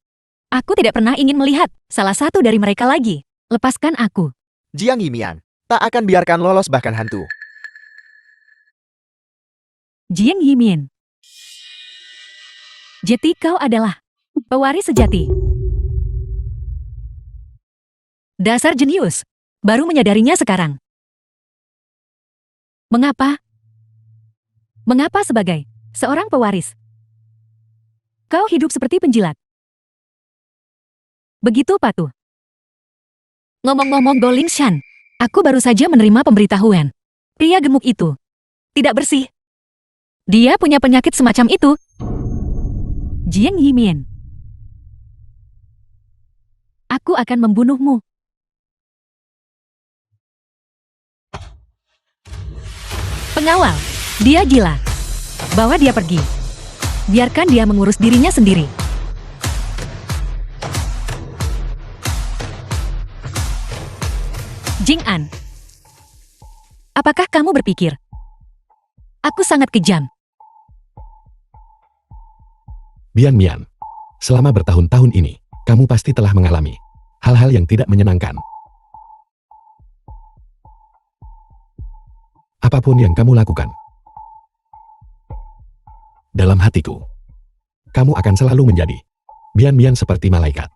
Aku tidak pernah ingin melihat salah satu dari mereka lagi. Lepaskan aku. Jiang Yimian. Tak akan biarkan lolos bahkan hantu. Jiang Yimian. Jadi kau adalah pewaris sejati. Dasar jenius. Baru menyadarinya sekarang. Mengapa? Mengapa sebagai seorang pewaris kau hidup seperti penjilat? Begitu patuh. Ngomong-ngomong Golin Shan, aku baru saja menerima pemberitahuan. Pria gemuk itu tidak bersih. Dia punya penyakit semacam itu. Jiang Yimian. Aku akan membunuhmu. Pengawal, dia gila. Bawa dia pergi. Biarkan dia mengurus dirinya sendiri. Jing An, apakah kamu berpikir aku sangat kejam? Bian Mian, selama bertahun-tahun ini, kamu pasti telah mengalami hal-hal yang tidak menyenangkan. Apapun yang kamu lakukan, dalam hatiku, kamu akan selalu menjadi Bian Mian seperti malaikat.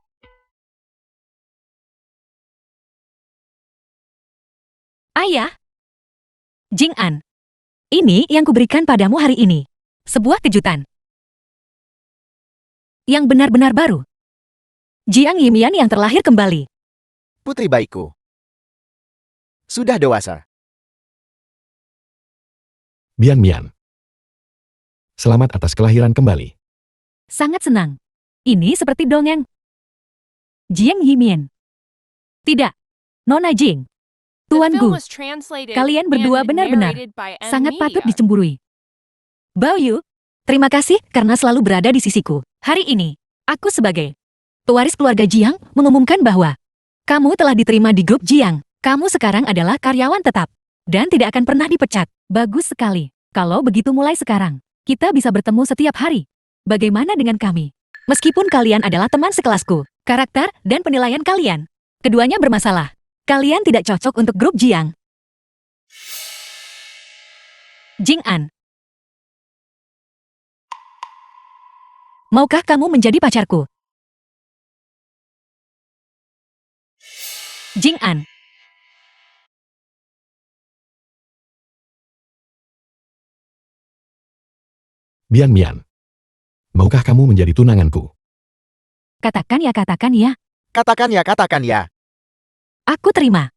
Ayah, Jing An, ini yang kuberikan padamu hari ini. Sebuah kejutan yang benar-benar baru. Jiang Yimian yang terlahir kembali. Putri baikku. Sudah dewasa. Bian Mian, selamat atas kelahiran kembali. Sangat senang. Ini seperti dongeng. Jiang Yimian. Tidak, Nona Jing. The Tuan film Gu, was translated kalian berdua and benar-benar narrated by M. sangat patut Media. dicemburui. Bao Yu, terima kasih karena selalu berada di sisiku. Hari ini, aku sebagai pewaris keluarga Jiang mengumumkan bahwa kamu telah diterima di grup Jiang. Kamu sekarang adalah karyawan tetap dan tidak akan pernah dipecat. Bagus sekali. Kalau begitu mulai sekarang, kita bisa bertemu setiap hari. Bagaimana dengan kami? Meskipun kalian adalah teman sekelasku, karakter dan penilaian kalian, keduanya bermasalah. Kalian tidak cocok untuk grup Jiang. Jing An, maukah kamu menjadi pacarku? Jing An, Bian Mian, maukah kamu menjadi tunanganku? katakan ya, katakan ya. Katakan ya, katakan ya. Aku terima.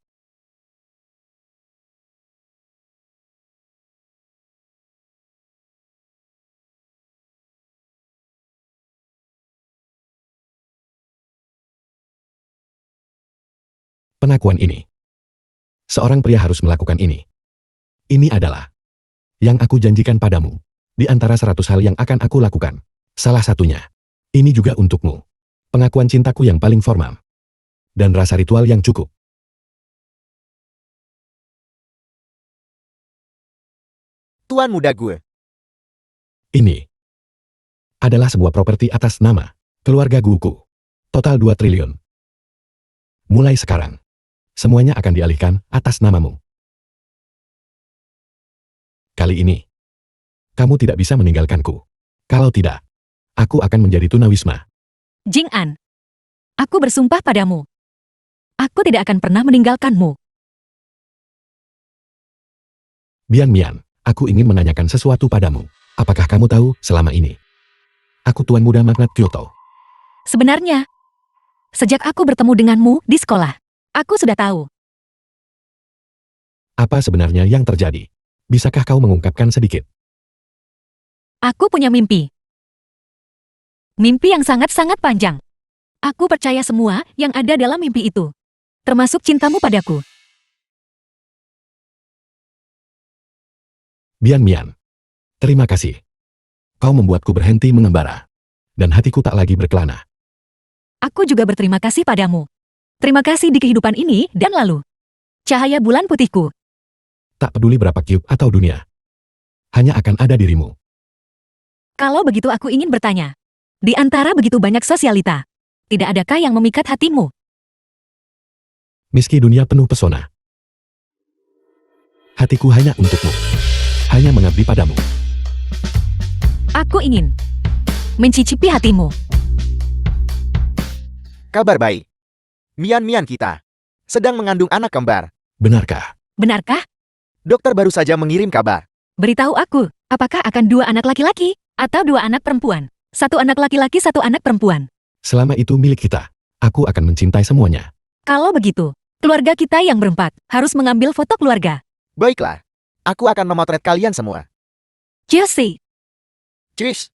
Pengakuan ini. Seorang pria harus melakukan ini. Ini adalah yang aku janjikan padamu. Di antara 100 hal yang akan aku lakukan. Salah satunya. Ini juga untukmu. Pengakuan cintaku yang paling formal. Dan rasa ritual yang cukup. Tuan muda gue. Ini adalah sebuah properti atas nama keluarga Guku. Total 2 triliun. Mulai sekarang, semuanya akan dialihkan atas namamu. Kali ini, kamu tidak bisa meninggalkanku. Kalau tidak, aku akan menjadi tunawisma. Jing An, aku bersumpah padamu. Aku tidak akan pernah meninggalkanmu. Bian Mian, aku ingin menanyakan sesuatu padamu. Apakah kamu tahu selama ini? Aku tuan muda magnat Kyoto. Sebenarnya, sejak aku bertemu denganmu di sekolah, aku sudah tahu. Apa sebenarnya yang terjadi? Bisakah kau mengungkapkan sedikit? Aku punya mimpi. Mimpi yang sangat-sangat panjang. Aku percaya semua yang ada dalam mimpi itu. Termasuk cintamu padaku. Bian Mian, terima kasih. Kau membuatku berhenti mengembara. Dan hatiku tak lagi berkelana. Aku juga berterima kasih padamu. Terima kasih di kehidupan ini dan lalu. Cahaya bulan putihku. Tak peduli berapa cube atau dunia. Hanya akan ada dirimu. Kalau begitu aku ingin bertanya. Di antara begitu banyak sosialita, tidak adakah yang memikat hatimu? Meski dunia penuh pesona. Hatiku hanya untukmu. Hanya mengabdi padamu. Aku ingin mencicipi hatimu. Kabar baik. Mian-mian kita sedang mengandung anak kembar. Benarkah? Benarkah? Dokter baru saja mengirim kabar. Beritahu aku, apakah akan 2 anak laki-laki atau 2 anak perempuan? 1 anak laki-laki, 1 anak perempuan. Selama itu milik kita, aku akan mencintai semuanya. Kalau begitu, keluarga kita yang berempat harus mengambil foto keluarga. Baiklah, aku akan memotret kalian semua. Jesse, Cheers!